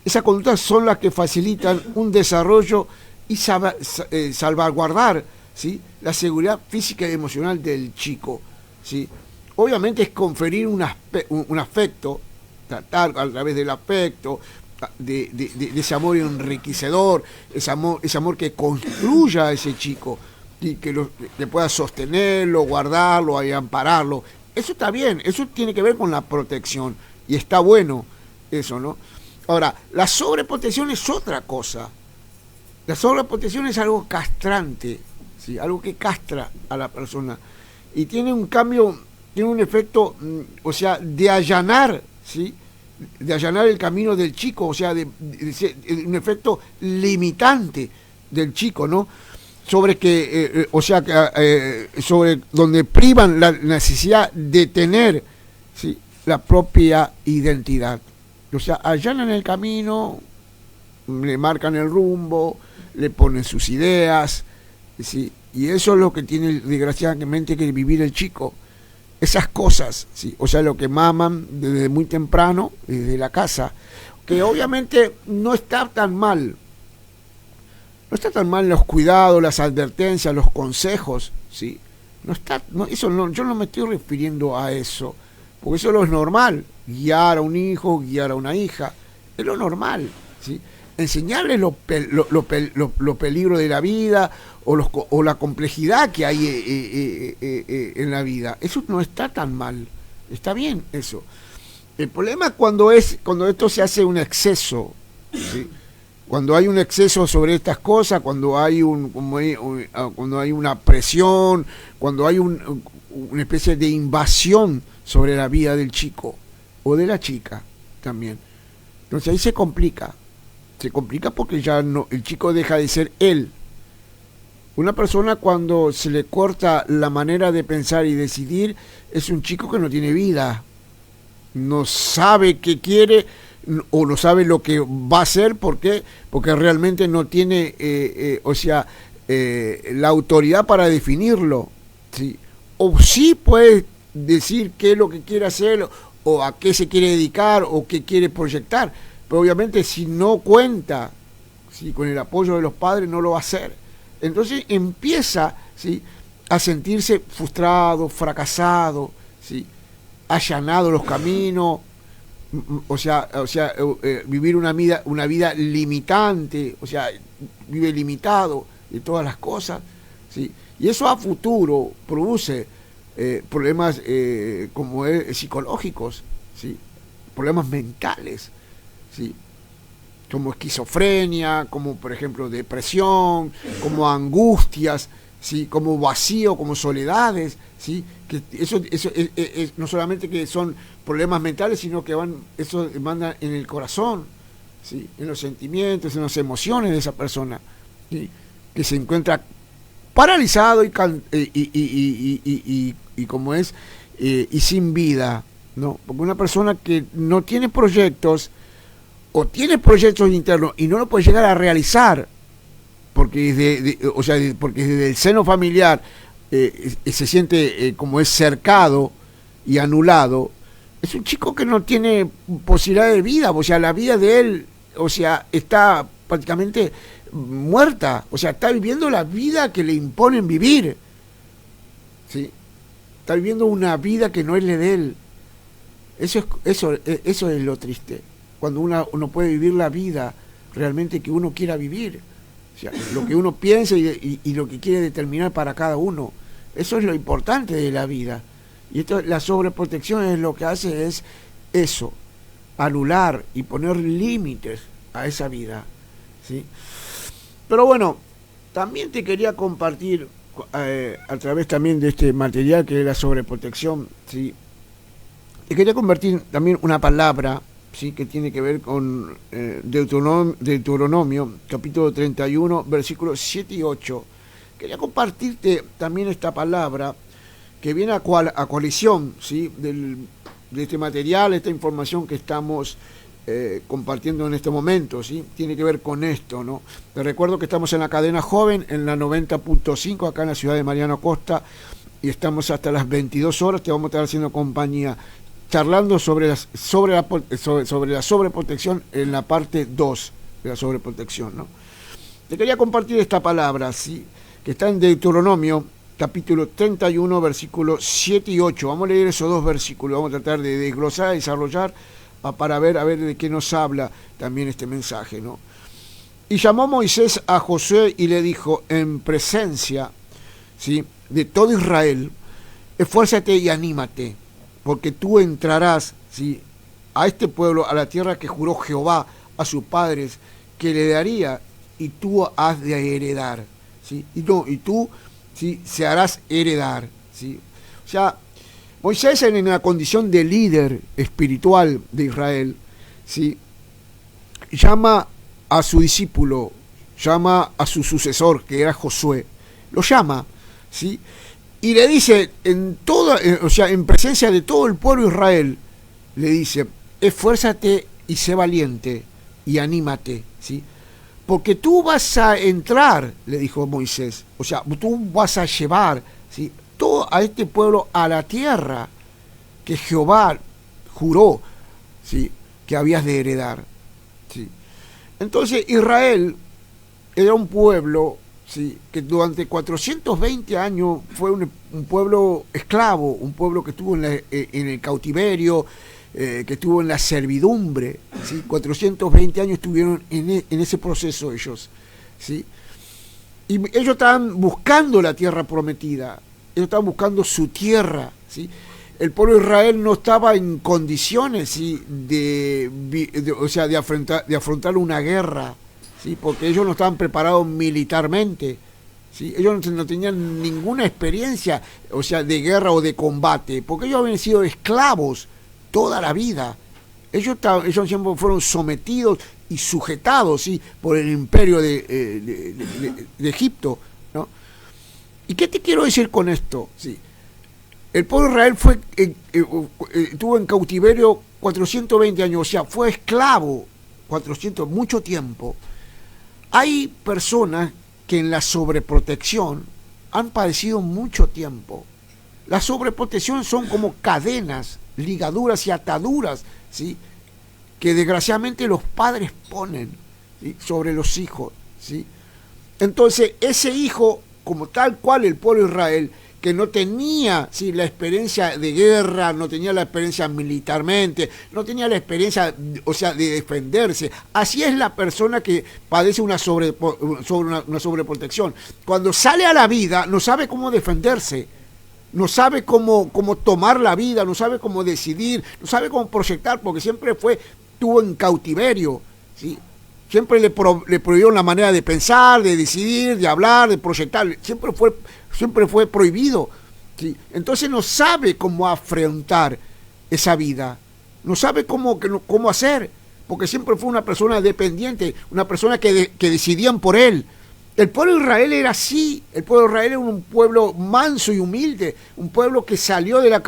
Esas conductas son las que facilitan un desarrollo y salvaguardar, ¿sí? La seguridad física y emocional del chico, ¿sí? Obviamente es conferir un afecto, tratar a través del afecto, de ese amor enriquecedor, ese amor que construya a ese chico y que pueda sostenerlo, guardarlo y ampararlo. Eso está bien, eso tiene que ver con la protección y está bueno eso, ¿no? Ahora, la sobreprotección es otra cosa. La sobreprotección es algo castrante, ¿sí? Algo que castra a la persona y tiene un efecto, de allanar, ¿sí? De allanar el camino del chico, un efecto limitante del chico, ¿no? Sobre sobre donde privan la necesidad de tener, ¿sí? La propia identidad. Allanan el camino, le marcan el rumbo, le ponen sus ideas, ¿sí? Y eso es lo que tiene desgraciadamente que vivir el chico. Esas cosas, ¿sí? Lo que maman desde muy temprano, desde la casa, que obviamente no está tan mal. No está tan mal los cuidados, las advertencias, los consejos, ¿sí? Yo no me estoy refiriendo a eso, porque eso es lo normal, guiar a un hijo, guiar a una hija, es lo normal, ¿sí? Enseñarles los peligros de la vida o la complejidad que hay en la vida. Eso no está tan mal, está bien eso. El problema es cuando esto se hace un exceso, ¿sí? Cuando hay un exceso sobre estas cosas, cuando hay una presión, cuando hay una especie de invasión sobre la vida del chico o de la chica también. Entonces ahí se complica porque ya no, el chico deja de ser él. Una persona cuando se le corta la manera de pensar y decidir es un chico que no tiene vida, no sabe qué quiere o no sabe lo que va a hacer. ¿Por qué? Porque realmente no tiene la autoridad para definirlo, ¿sí? O sí puede decir qué es lo que quiere hacer o a qué se quiere dedicar o qué quiere proyectar, pero obviamente si no cuenta, ¿sí?, con el apoyo de los padres, no lo va a hacer. Entonces empieza, ¿sí?, a sentirse frustrado, fracasado, ¿sí?, allanado los caminos, vivir una vida limitante, vive limitado de todas las cosas, ¿sí? Y eso a futuro produce problemas psicológicos, ¿sí?, problemas mentales, ¿sí?, como esquizofrenia, como por ejemplo depresión, como angustias, ¿sí?, como vacío, como soledades, ¿sí?, que eso es no solamente que son problemas mentales, sino que eso mandan en el corazón, ¿sí?, en los sentimientos, en las emociones de esa persona, ¿sí?, que se encuentra paralizado y sin vida, ¿no? Porque una persona que no tiene proyectos o tiene proyectos internos y no lo puede llegar a realizar porque desde el seno familiar se siente como es cercado y anulado, es un chico que no tiene posibilidad de vida. La vida de él está prácticamente muerta, está viviendo la vida que le imponen vivir, ¿sí? Está viviendo una vida que no es la de él. Eso es lo triste, cuando uno puede vivir la vida realmente que uno quiera vivir, lo que uno piensa y lo que quiere determinar para cada uno. Eso es lo importante de la vida. Y la sobreprotección es lo que hace es eso, anular y poner límites a esa vida, ¿sí? Pero bueno, también te quería compartir a través también de este material que es la sobreprotección, ¿sí? Te quería compartir también una palabra, ¿sí?, que tiene que ver con Deuteronomio, capítulo 31, versículos 7 y 8. Quería compartirte también esta palabra que viene a colisión, ¿sí?, de este material, esta información que estamos compartiendo en este momento, ¿sí? Tiene que ver con esto, ¿no? Te recuerdo que estamos en la cadena joven, en la 90.5, acá en la ciudad de Mariano Acosta, y estamos hasta las 22 horas, te vamos a estar haciendo compañía, charlando sobre la sobreprotección en la parte 2 de la sobreprotección, ¿no? Te quería compartir esta palabra, ¿sí?, que está en Deuteronomio, capítulo 31, versículos 7 y 8. Vamos a leer esos dos versículos, vamos a tratar de desglosar, desarrollar, para ver de qué nos habla también este mensaje, ¿no? Y llamó Moisés a Josué y le dijo, en presencia, ¿sí?, de todo Israel, esfuérzate y anímate, porque tú entrarás, ¿sí?, a este pueblo, a la tierra que juró Jehová a sus padres, que le daría, y tú has de heredar, ¿sí? Y tú, ¿sí?, se harás heredar, ¿sí? Moisés, en la condición de líder espiritual de Israel, ¿sí?, llama a su discípulo, llama a su sucesor, que era Josué, lo llama, ¿sí?, y le dice, en presencia de todo el pueblo de Israel, le dice, esfuérzate y sé valiente y anímate, ¿sí?, porque tú vas a entrar, le dijo Moisés, tú vas a llevar, ¿sí?, todo a este pueblo a la tierra que Jehová juró, ¿sí?, que habías de heredar, ¿sí? Entonces Israel era un pueblo, ¿sí?, que durante 420 años fue un pueblo esclavo, un pueblo que estuvo en el cautiverio, que estuvo en la servidumbre, ¿sí? 420 años estuvieron en ese proceso ellos, ¿sí? Y ellos estaban buscando la tierra prometida, ellos estaban buscando su tierra, ¿sí? El pueblo de Israel no estaba en condiciones, ¿sí?, de afrontar una guerra, ¿sí?, porque ellos no estaban preparados militarmente, ¿sí? Ellos no tenían ninguna experiencia, de guerra o de combate, porque ellos habían sido esclavos toda la vida Ellos siempre fueron sometidos y sujetados, ¿sí?, por el imperio de Egipto, ¿no? ¿Y qué te quiero decir con esto? ¿Sí? El pueblo de Israel estuvo en cautiverio 420 años, o sea, fue esclavo 400, mucho tiempo. Hay personas que en la sobreprotección han padecido mucho tiempo. La sobreprotección son como cadenas, ligaduras y ataduras, ¿sí?, que desgraciadamente los padres ponen, ¿sí?, sobre los hijos, ¿sí? Entonces, ese hijo, como tal cual el pueblo de Israel, que no tenía, ¿sí?, la experiencia de guerra, no tenía la experiencia militarmente, no tenía la experiencia, o sea, de defenderse. Así es la persona que padece una sobreprotección. Cuando sale a la vida, no sabe cómo defenderse, no sabe cómo tomar la vida, no sabe cómo decidir, no sabe cómo proyectar, porque siempre estuvo en cautiverio, ¿sí? Siempre le prohibieron la manera de pensar, de decidir, de hablar, de proyectar. Siempre fue prohibido, ¿sí? Entonces no sabe cómo afrontar esa vida, no sabe cómo hacer, porque siempre fue una persona dependiente, una persona que decidían por él. El pueblo de Israel era así. El pueblo de Israel era un pueblo manso y humilde, un pueblo que salió de la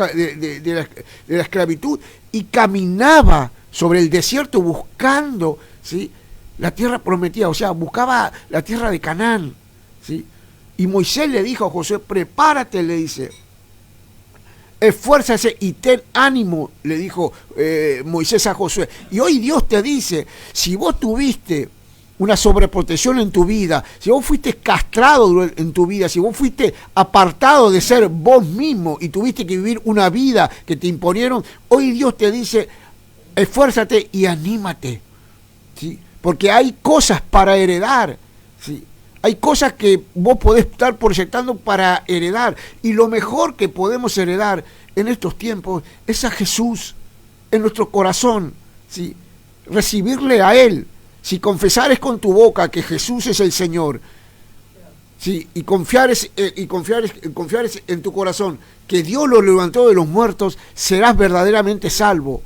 esclavitud y caminaba sobre el desierto buscando, ¿sí?, la tierra prometida, o sea, buscaba la tierra de Canaán, ¿sí? Y Moisés le dijo a Josué, prepárate, le dice, esfuérzase y ten ánimo, le dijo Moisés a Josué. Y hoy Dios te dice, si vos tuviste una sobreprotección en tu vida, si vos fuiste castrado en tu vida, si vos fuiste apartado de ser vos mismo y tuviste que vivir una vida que te imponieron, hoy Dios te dice, esfuérzate y anímate, ¿sí? Porque hay cosas para heredar, ¿sí? Hay cosas que vos podés estar proyectando para heredar, y lo mejor que podemos heredar en estos tiempos es a Jesús en nuestro corazón, ¿sí? Recibirle a Él. Si confesares con tu boca que Jesús es el Señor, ¿sí?, y confiares en tu corazón que Dios lo levantó de los muertos, serás verdaderamente salvo,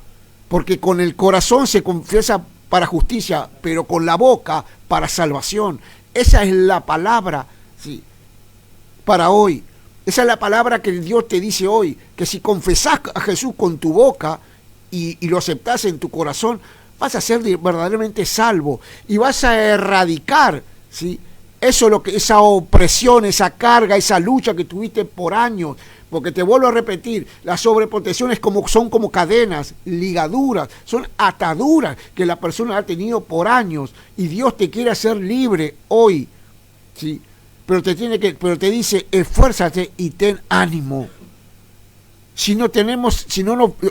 porque con el corazón se confiesa para justicia, pero con la boca para salvación. Esa es la palabra, ¿sí?, para hoy. Esa es la palabra que Dios te dice hoy, que si confesás a Jesús con tu boca y lo aceptás en tu corazón, vas a ser verdaderamente salvo y vas a erradicar, ¿sí?, esa opresión, esa carga, esa lucha que tuviste por años. Porque te vuelvo a repetir, las sobreprotecciones son como cadenas, ligaduras, son ataduras que la persona ha tenido por años, y Dios te quiere hacer libre hoy, ¿sí? Pero te dice, esfuérzate y ten ánimo.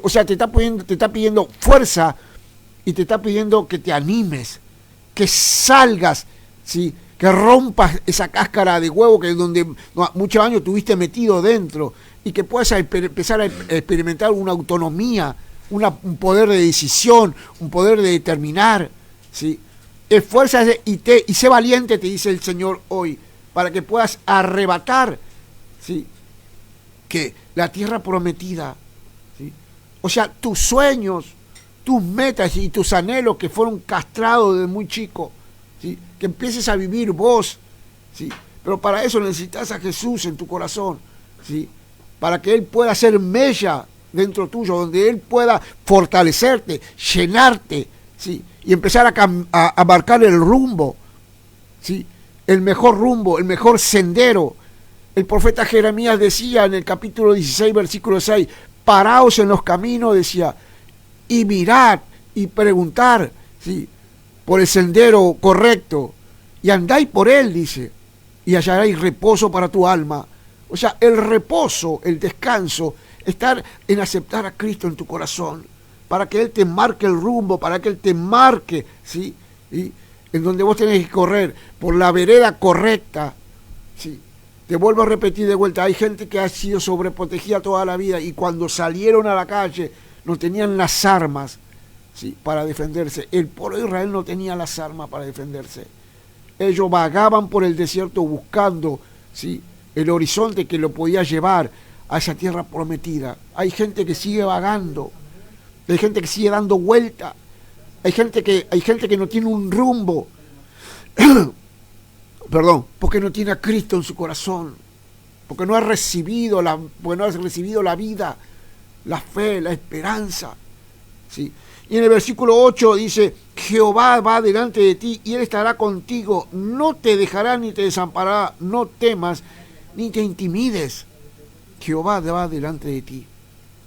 O sea, te está pidiendo fuerza, y te está pidiendo que te animes, que salgas, ¿sí?, que rompas esa cáscara de huevo que donde muchos años tuviste metido dentro, y que puedas empezar a experimentar una autonomía, un poder de decisión, un poder de determinar, ¿sí? Esfuérzate y sé valiente, te dice el Señor hoy, para que puedas arrebatar, ¿sí?, que la tierra prometida, ¿sí? O sea, tus sueños, tus metas y tus anhelos que fueron castrados desde muy chico, ¿sí?, que empieces a vivir vos, ¿sí? Pero para eso necesitas a Jesús en tu corazón, ¿sí?, para que Él pueda hacer mella dentro tuyo, donde Él pueda fortalecerte, llenarte, ¿sí?, y empezar a marcar el rumbo, ¿sí?, el mejor rumbo, el mejor sendero. El profeta Jeremías decía en el capítulo 16, versículo 6, paraos en los caminos, decía, y mirad y preguntar, ¿sí?, por el sendero correcto, y andáis por él, dice, y hallaréis reposo para tu alma. O sea, el reposo, el descanso, estar en aceptar a Cristo en tu corazón, para que Él te marque el rumbo, para que Él te marque, ¿sí?, ¿sí?, en donde vos tenés que correr, por la vereda correcta, ¿sí? Te vuelvo a repetir de vuelta, hay gente que ha sido sobreprotegida toda la vida, y cuando salieron a la calle no tenían las armas, ¿sí?, para defenderse. El pueblo de Israel no tenía las armas para defenderse. Ellos vagaban por el desierto buscando, ¿sí?, el horizonte que lo podía llevar a esa tierra prometida. Hay gente que sigue vagando, hay gente que sigue dando vuelta, hay gente que no tiene un rumbo, perdón, porque no tiene a Cristo en su corazón, porque no ha recibido la vida, la fe, la esperanza, ¿sí? Y en el versículo 8 dice, Jehová va delante de ti y Él estará contigo, no te dejará ni te desamparará, no temas ni te intimides. Jehová va delante de ti.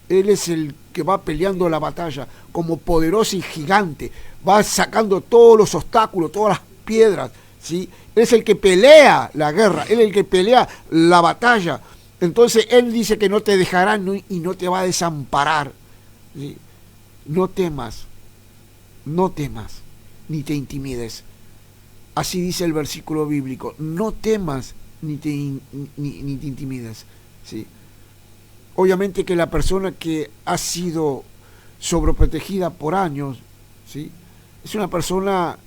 Él es el que va peleando la batalla como poderoso y gigante, va sacando todos los obstáculos, todas las piedras, ¿sí? Él es el que pelea la guerra, Él es el que pelea la batalla. Entonces Él dice que no te dejará y no te va a desamparar, ¿sí? No temas, ni te intimides. Así dice el versículo bíblico, no temas ni te intimides, ¿sí? Obviamente que la persona que ha sido sobreprotegida por años, ¿sí? Es una persona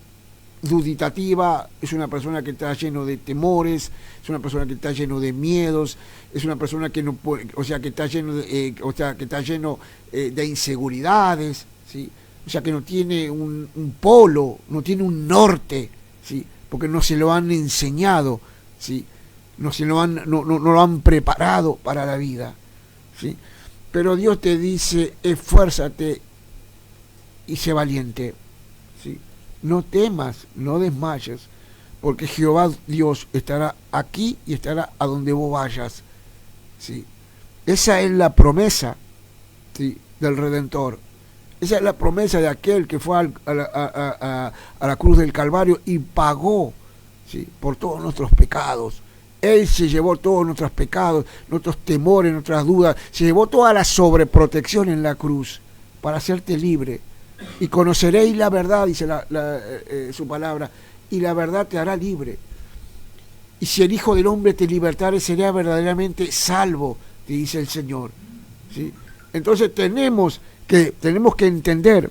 duditativa, es una persona que está lleno de temores, es una persona que está lleno de miedos, es una persona que no puede, que está lleno de inseguridades, ¿sí? O sea que no tiene un polo, no tiene un norte, ¿sí? Porque no se lo han enseñado, ¿sí? No lo han preparado para la vida, ¿sí? Pero Dios te dice, esfuérzate y sé valiente, ¿sí? No temas, no desmayes, porque Jehová Dios estará aquí y estará a donde vos vayas, ¿sí? Esa es la promesa, ¿sí?, del Redentor. Esa es la promesa de aquel que fue a la cruz del Calvario y pagó, ¿sí?, por todos nuestros pecados. Él se llevó todos nuestros pecados, nuestros temores, nuestras dudas, se llevó toda la sobreprotección en la cruz para hacerte libre. Y conoceréis la verdad, dice su palabra, y la verdad te hará libre. Y si el Hijo del Hombre te libertare, será verdaderamente salvo, te dice el Señor, ¿sí? Entonces tenemos que entender,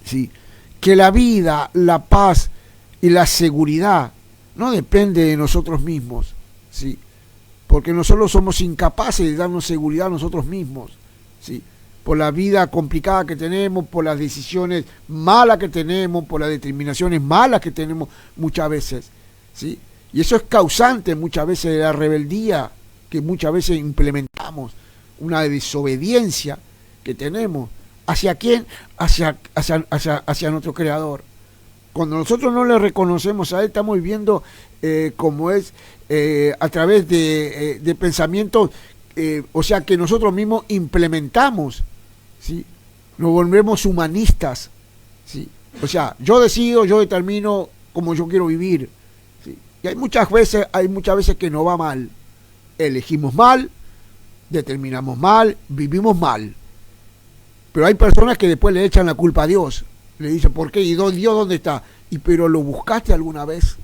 ¿sí?, que la vida, la paz y la seguridad no depende de nosotros mismos, ¿sí?, porque nosotros somos incapaces de darnos seguridad a nosotros mismos, ¿sí?, por la vida complicada que tenemos, por las decisiones malas que tenemos, por las determinaciones malas que tenemos muchas veces, ¿sí? Y eso es causante muchas veces de la rebeldía que muchas veces implementamos, una desobediencia que tenemos. ¿Hacia quién? Hacia nuestro Creador. Cuando nosotros no le reconocemos a Él, estamos viviendo como es a través de pensamientos, que nosotros mismos implementamos, ¿sí? Nos volvemos humanistas, ¿sí? O sea, yo decido, yo determino cómo yo quiero vivir, ¿sí? Y hay muchas veces que nos va mal. Elegimos mal, determinamos mal, vivimos mal. Pero hay personas que después le echan la culpa a Dios. Le dicen, ¿por qué? ¿Y Dios dónde está? ¿Pero lo buscaste alguna vez?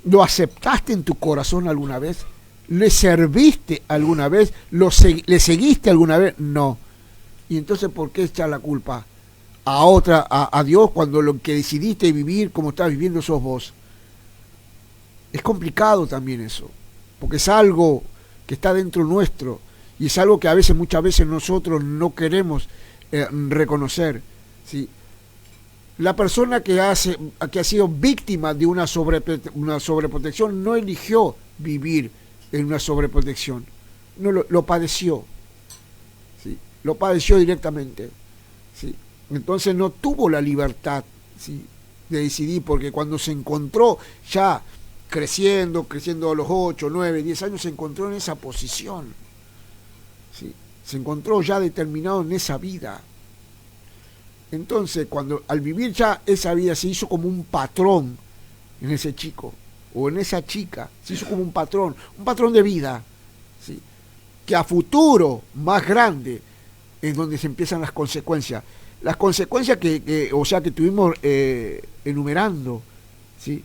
¿Lo aceptaste en tu corazón alguna vez? ¿Le serviste alguna vez? ¿Le seguiste alguna vez? No. Y entonces, ¿por qué echar la culpa a Dios cuando lo que decidiste vivir como estás viviendo sos vos? Es complicado también eso, porque es algo que está dentro nuestro y es algo que muchas veces nosotros no queremos reconocer, ¿sí? La persona que ha sido víctima de una sobreprotección no eligió vivir en una sobreprotección, no lo padeció, ¿sí? Lo padeció directamente, ¿sí? Entonces no tuvo la libertad, ¿sí?, de decidir, porque cuando se encontró ya creciendo a los 8, 9, 10 años, se encontró en esa posición, ¿sí? Se encontró ya determinado en esa vida. Entonces, al vivir ya esa vida, se hizo como un patrón en ese chico o en esa chica, se hizo como un patrón de vida, ¿sí?, que a futuro más grande es donde se empiezan las consecuencias que estuvimos enumerando, ¿sí?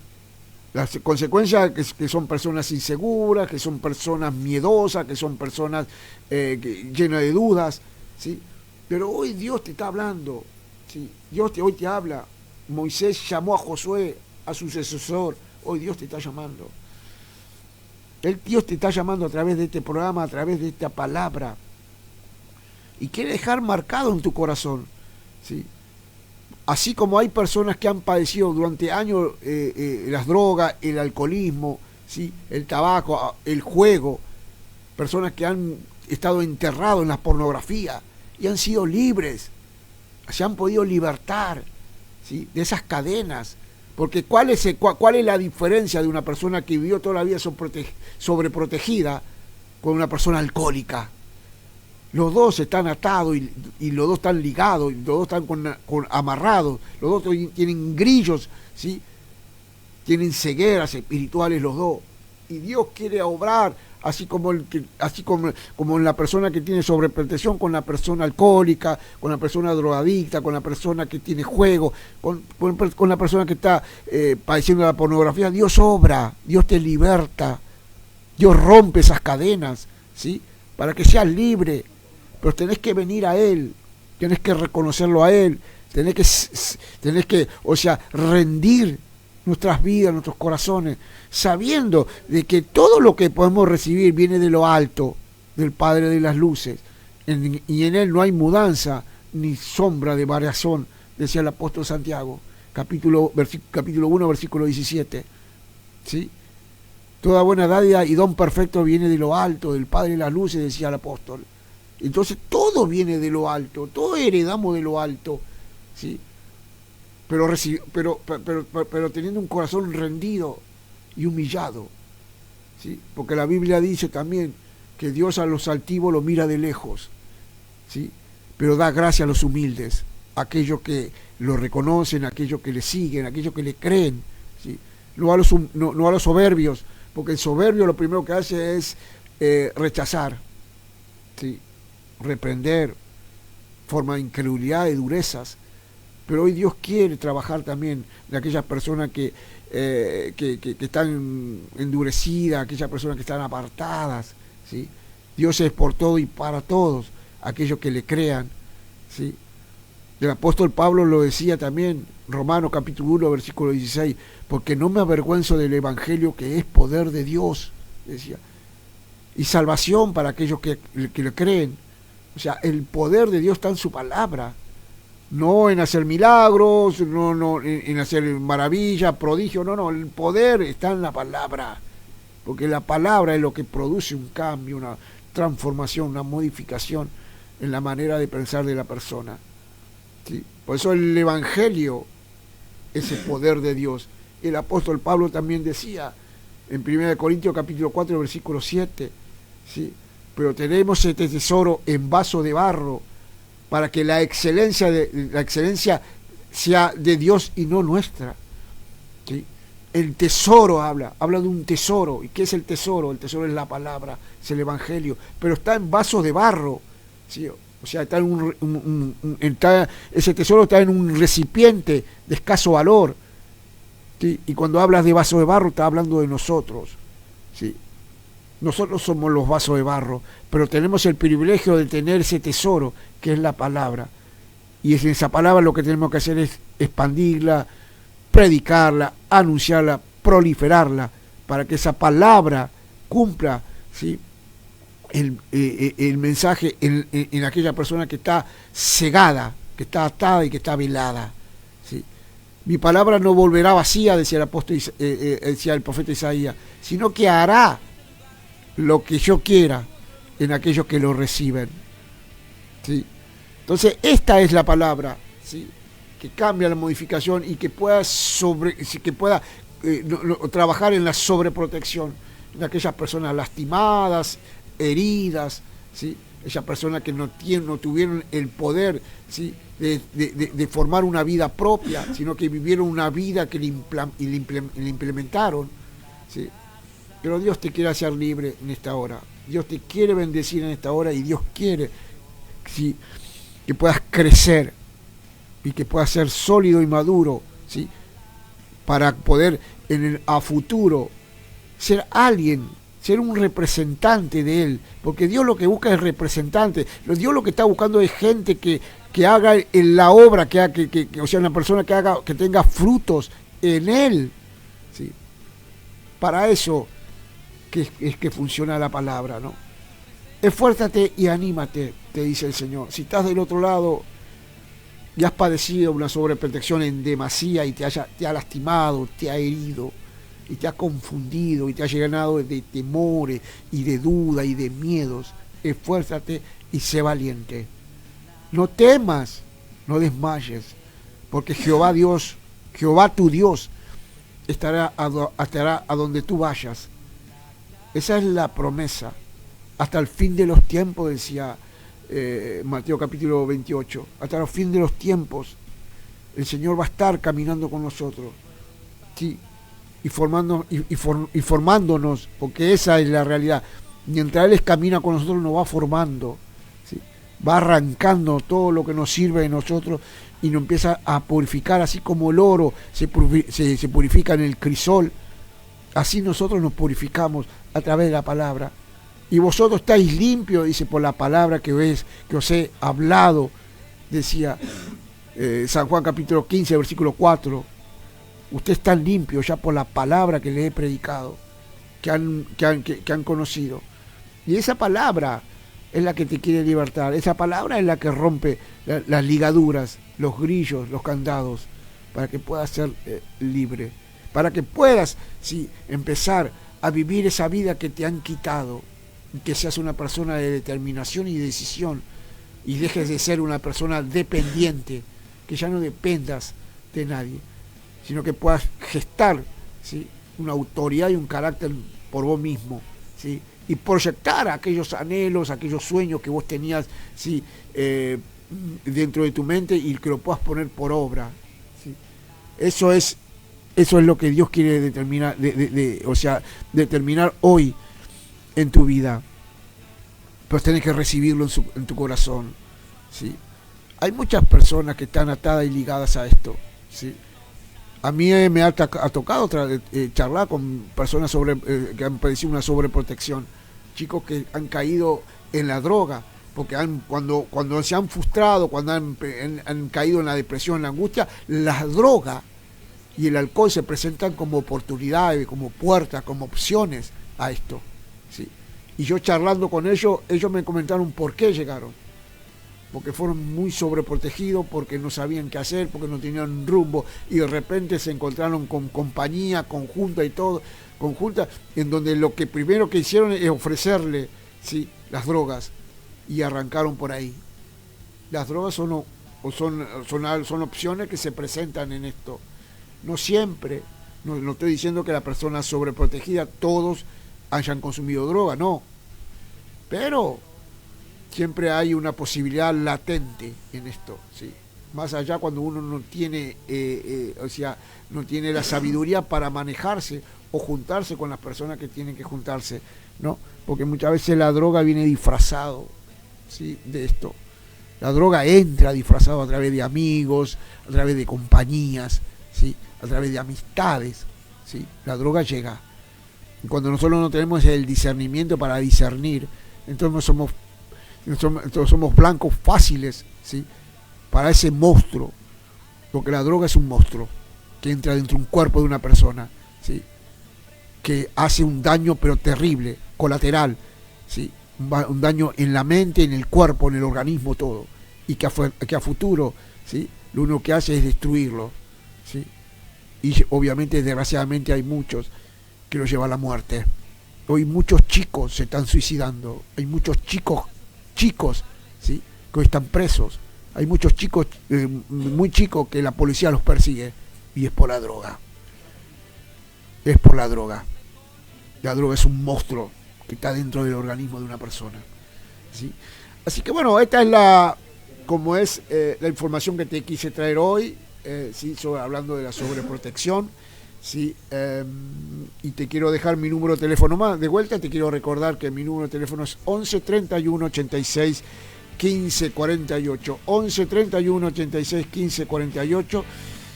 Las consecuencias que son personas inseguras, que son personas miedosas, que son personas llenas de dudas, ¿sí? Pero hoy Dios te está hablando, ¿sí? Dios hoy te habla. Moisés llamó a Josué, a su sucesor. Hoy Dios te está llamando. Dios te está llamando a través de este programa, a través de esta palabra. y quiere dejar marcado en tu corazón, ¿sí? Así como hay personas que han padecido durante años las drogas, el alcoholismo, ¿sí? El tabaco, el juego, personas que han estado enterrados en la pornografía y han sido libres, se han podido libertar, ¿sí? De esas cadenas. Porque ¿cuál es la diferencia de una persona que vivió toda la vida sobreprotegida con una persona alcohólica? Los dos están atados y los dos están ligados, y los dos están amarrados, los dos tienen grillos, ¿sí? Tienen cegueras espirituales los dos. Y Dios quiere obrar, así como en la persona que tiene sobreprotección, con la persona alcohólica, con la persona drogadicta, con la persona que tiene juego, con la persona que está padeciendo la pornografía. Dios obra, Dios te liberta, Dios rompe esas cadenas, ¿sí? Para que seas libre. Pero tenés que venir a Él, tenés que reconocerlo a Él, tenés que, rendir nuestras vidas, nuestros corazones, sabiendo de que todo lo que podemos recibir viene de lo alto, del Padre de las luces, y en Él no hay mudanza ni sombra de variación, decía el apóstol Santiago, capítulo 1, versículo 17, ¿sí? Toda buena dádiva y don perfecto viene de lo alto, del Padre de las luces, decía el apóstol. Entonces todo viene de lo alto, todo heredamos de lo alto, ¿sí? Pero teniendo un corazón rendido y humillado, ¿sí? Porque la Biblia dice también que Dios a los altivos lo mira de lejos, ¿sí? Pero da gracia a los humildes, a aquellos que lo reconocen, a aquellos que le siguen, a aquellos que le creen, ¿sí? No a los soberbios, porque el soberbio lo primero que hace es rechazar, ¿sí? Reprender, forma de incredulidad, de durezas. Pero hoy Dios quiere trabajar también de aquellas personas que están endurecidas, aquellas personas que están apartadas, ¿sí? Dios es por todo y para todos, aquellos que le crean, ¿sí? El apóstol Pablo lo decía también, Romanos capítulo 1, versículo 16, porque no me avergüenzo del evangelio, que es poder de Dios, decía, y salvación para aquellos que le creen. O sea, el poder de Dios está en su palabra, no en hacer milagros, no en hacer maravillas, prodigios, no, el poder está en la palabra, porque la palabra es lo que produce un cambio, una transformación, una modificación en la manera de pensar de la persona, ¿sí? Por eso el evangelio es el poder de Dios. El apóstol Pablo también decía en 1 Corintios capítulo 4, versículo 7, ¿sí? Pero tenemos este tesoro en vaso de barro, para que la excelencia sea de Dios y no nuestra, ¿sí? El tesoro habla de un tesoro. ¿Y qué es el tesoro? El tesoro es la palabra, es el evangelio, pero está en vasos de barro, ¿sí? O sea, ese tesoro está en un recipiente de escaso valor, ¿sí? Y cuando hablas de vaso de barro, está hablando de nosotros, ¿sí? Nosotros somos los vasos de barro, pero tenemos el privilegio de tener ese tesoro, que es la palabra. Y en esa palabra lo que tenemos que hacer es expandirla, predicarla, anunciarla, proliferarla, para que esa palabra cumpla, ¿sí? el mensaje en aquella persona que está cegada, que está atada y que está velada, ¿sí? Mi palabra no volverá vacía, decía el apóstol, decía el profeta Isaías, sino que hará lo que yo quiera en aquellos que lo reciben, ¿sí? Entonces esta es la palabra, ¿sí? Que cambia la modificación y que pueda trabajar en la sobreprotección de aquellas personas lastimadas, heridas, ¿sí? Esas personas que no tuvieron el poder, ¿sí? de formar una vida propia, sino que vivieron una vida que le implementaron, ¿sí? Pero Dios te quiere hacer libre en esta hora. Dios te quiere bendecir en esta hora y Dios quiere, ¿sí? Que puedas crecer y que puedas ser sólido y maduro, ¿sí? Para poder a futuro ser alguien, ser un representante de Él, porque Dios lo que busca es representante. Dios lo que está buscando es gente que haga en la obra, o sea, una persona que tenga frutos en Él, ¿sí? Para eso es que funciona la palabra, ¿no? Esfuérzate y anímate. te dice el Señor. Si estás del otro lado y has padecido una sobreprotección en demasía y te ha lastimado, te ha herido y te ha confundido y te ha llenado de temores y de dudas y de miedos, esfuérzate y sé valiente. No temas, no desmayes, porque Jehová tu Dios, estará a donde tú vayas. Esa es la promesa. Hasta el fin de los tiempos, decía Mateo capítulo 28. Hasta el fin de los tiempos, el Señor va a estar caminando con nosotros. Sí, y formándonos, porque esa es la realidad. Mientras Él camina con nosotros, nos va formando, ¿sí? Va arrancando todo lo que nos sirve de nosotros y nos empieza a purificar, así como el oro se purifica en el crisol. Así nosotros nos purificamos a través de la palabra. Y vosotros estáis limpios, dice, por la palabra que os he hablado, decía San Juan capítulo 15, versículo 4. Ustedes están limpios ya por la palabra que les he predicado, que han conocido. Y esa palabra es la que te quiere libertar. Esa palabra es la que rompe las ligaduras, los grillos, los candados, para que puedas ser libre. Para que puedas, sí, empezar a vivir esa vida que te han quitado. Que seas una persona de determinación y decisión. Y dejes de ser una persona dependiente. Que ya no dependas de nadie, sino que puedas gestar, ¿sí?, una autoridad y un carácter por vos mismo, ¿sí?, y proyectar aquellos anhelos, aquellos sueños que vos tenías, ¿sí?, dentro de tu mente, y que lo puedas poner por obra, ¿sí? Eso es lo que Dios quiere determinar, determinar hoy en tu vida. Pero tenés que recibirlo en tu corazón, ¿sí? Hay muchas personas que están atadas y ligadas a esto, ¿sí? A mí me ha tocado charlar con personas que han padecido una sobreprotección, chicos que han caído en la droga, porque cuando se han frustrado, cuando han caído en la depresión, en la angustia, la droga y el alcohol se presentan como oportunidades, como puertas, como opciones a esto, ¿sí? Y yo charlando con ellos me comentaron por qué llegaron. Porque fueron muy sobreprotegidos, porque no sabían qué hacer, porque no tenían rumbo, y de repente se encontraron con compañía conjunta y todo, en donde lo que primero que hicieron es ofrecerle, ¿sí?, las drogas, y arrancaron por ahí. Las drogas son opciones que se presentan en esto. No siempre, no estoy diciendo que la persona sobreprotegida todos hayan consumido droga, no, pero siempre hay una posibilidad latente en esto, ¿sí? Más allá cuando uno no tiene, no tiene la sabiduría para manejarse o juntarse con las personas que tienen que juntarse, ¿no? Porque muchas veces la droga viene disfrazado, ¿sí?, de esto. La droga entra disfrazado a través de amigos, a través de compañías, ¿sí?, a través de amistades, ¿sí? La droga llega. Y cuando nosotros no tenemos el discernimiento para discernir, entonces somos blancos fáciles, ¿sí?, para ese monstruo, porque la droga es un monstruo que entra dentro de un cuerpo de una persona, ¿sí?, que hace un daño pero terrible, colateral, ¿sí?, un daño en la mente, en el cuerpo, en el organismo, todo, y que a futuro, ¿sí?, lo único que hace es destruirlo, ¿sí? Y obviamente, desgraciadamente, hay muchos que lo llevan a la muerte. Hoy muchos chicos se están suicidando, hay muchos chicos, ¿sí?, que hoy están presos, hay muchos chicos muy chicos que la policía los persigue, y es por la droga. La droga es un monstruo que está dentro del organismo de una persona, ¿sí? Así que bueno, esta es la información que te quise traer hoy, ¿sí?, hablando de la sobreprotección, ¿sí? Y te quiero dejar mi número de teléfono más de vuelta. Te quiero recordar que mi número de teléfono es 11 31 86 15 48, 11 31 86 15 48.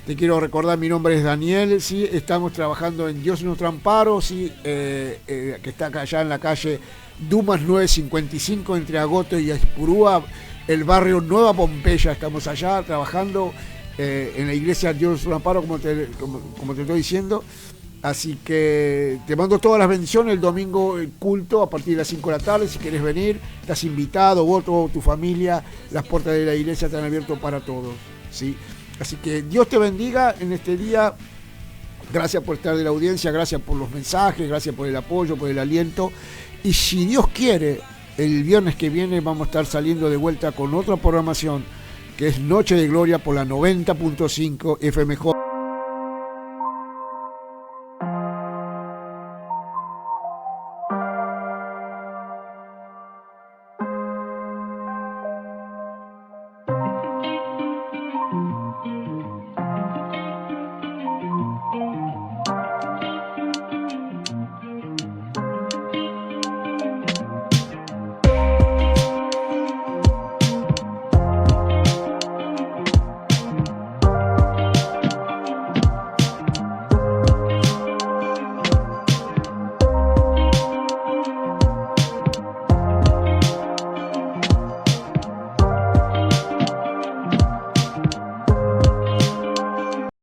Te quiero recordar, mi nombre es Daniel, ¿sí? Estamos trabajando en Dios Nuestro Amparo, ¿sí? Que está allá en la calle Dumas 955, entre Agoto y Espurúa, el barrio Nueva Pompeya. Estamos allá trabajando en la iglesia Dios Nuestro Amparo, como te estoy diciendo. Así que te mando todas las bendiciones. El domingo el culto a partir de las 5 de la tarde. Si quieres venir, estás invitado, vos, toda tu familia. Las puertas de la iglesia están abiertas para todos, ¿sí? Así que Dios te bendiga en este día. Gracias por estar de la audiencia, gracias por los mensajes, gracias por el apoyo, por el aliento. Y si Dios quiere, el viernes que viene vamos a estar saliendo de vuelta con otra programación que es Noche de Gloria por la 90.5 FMJ.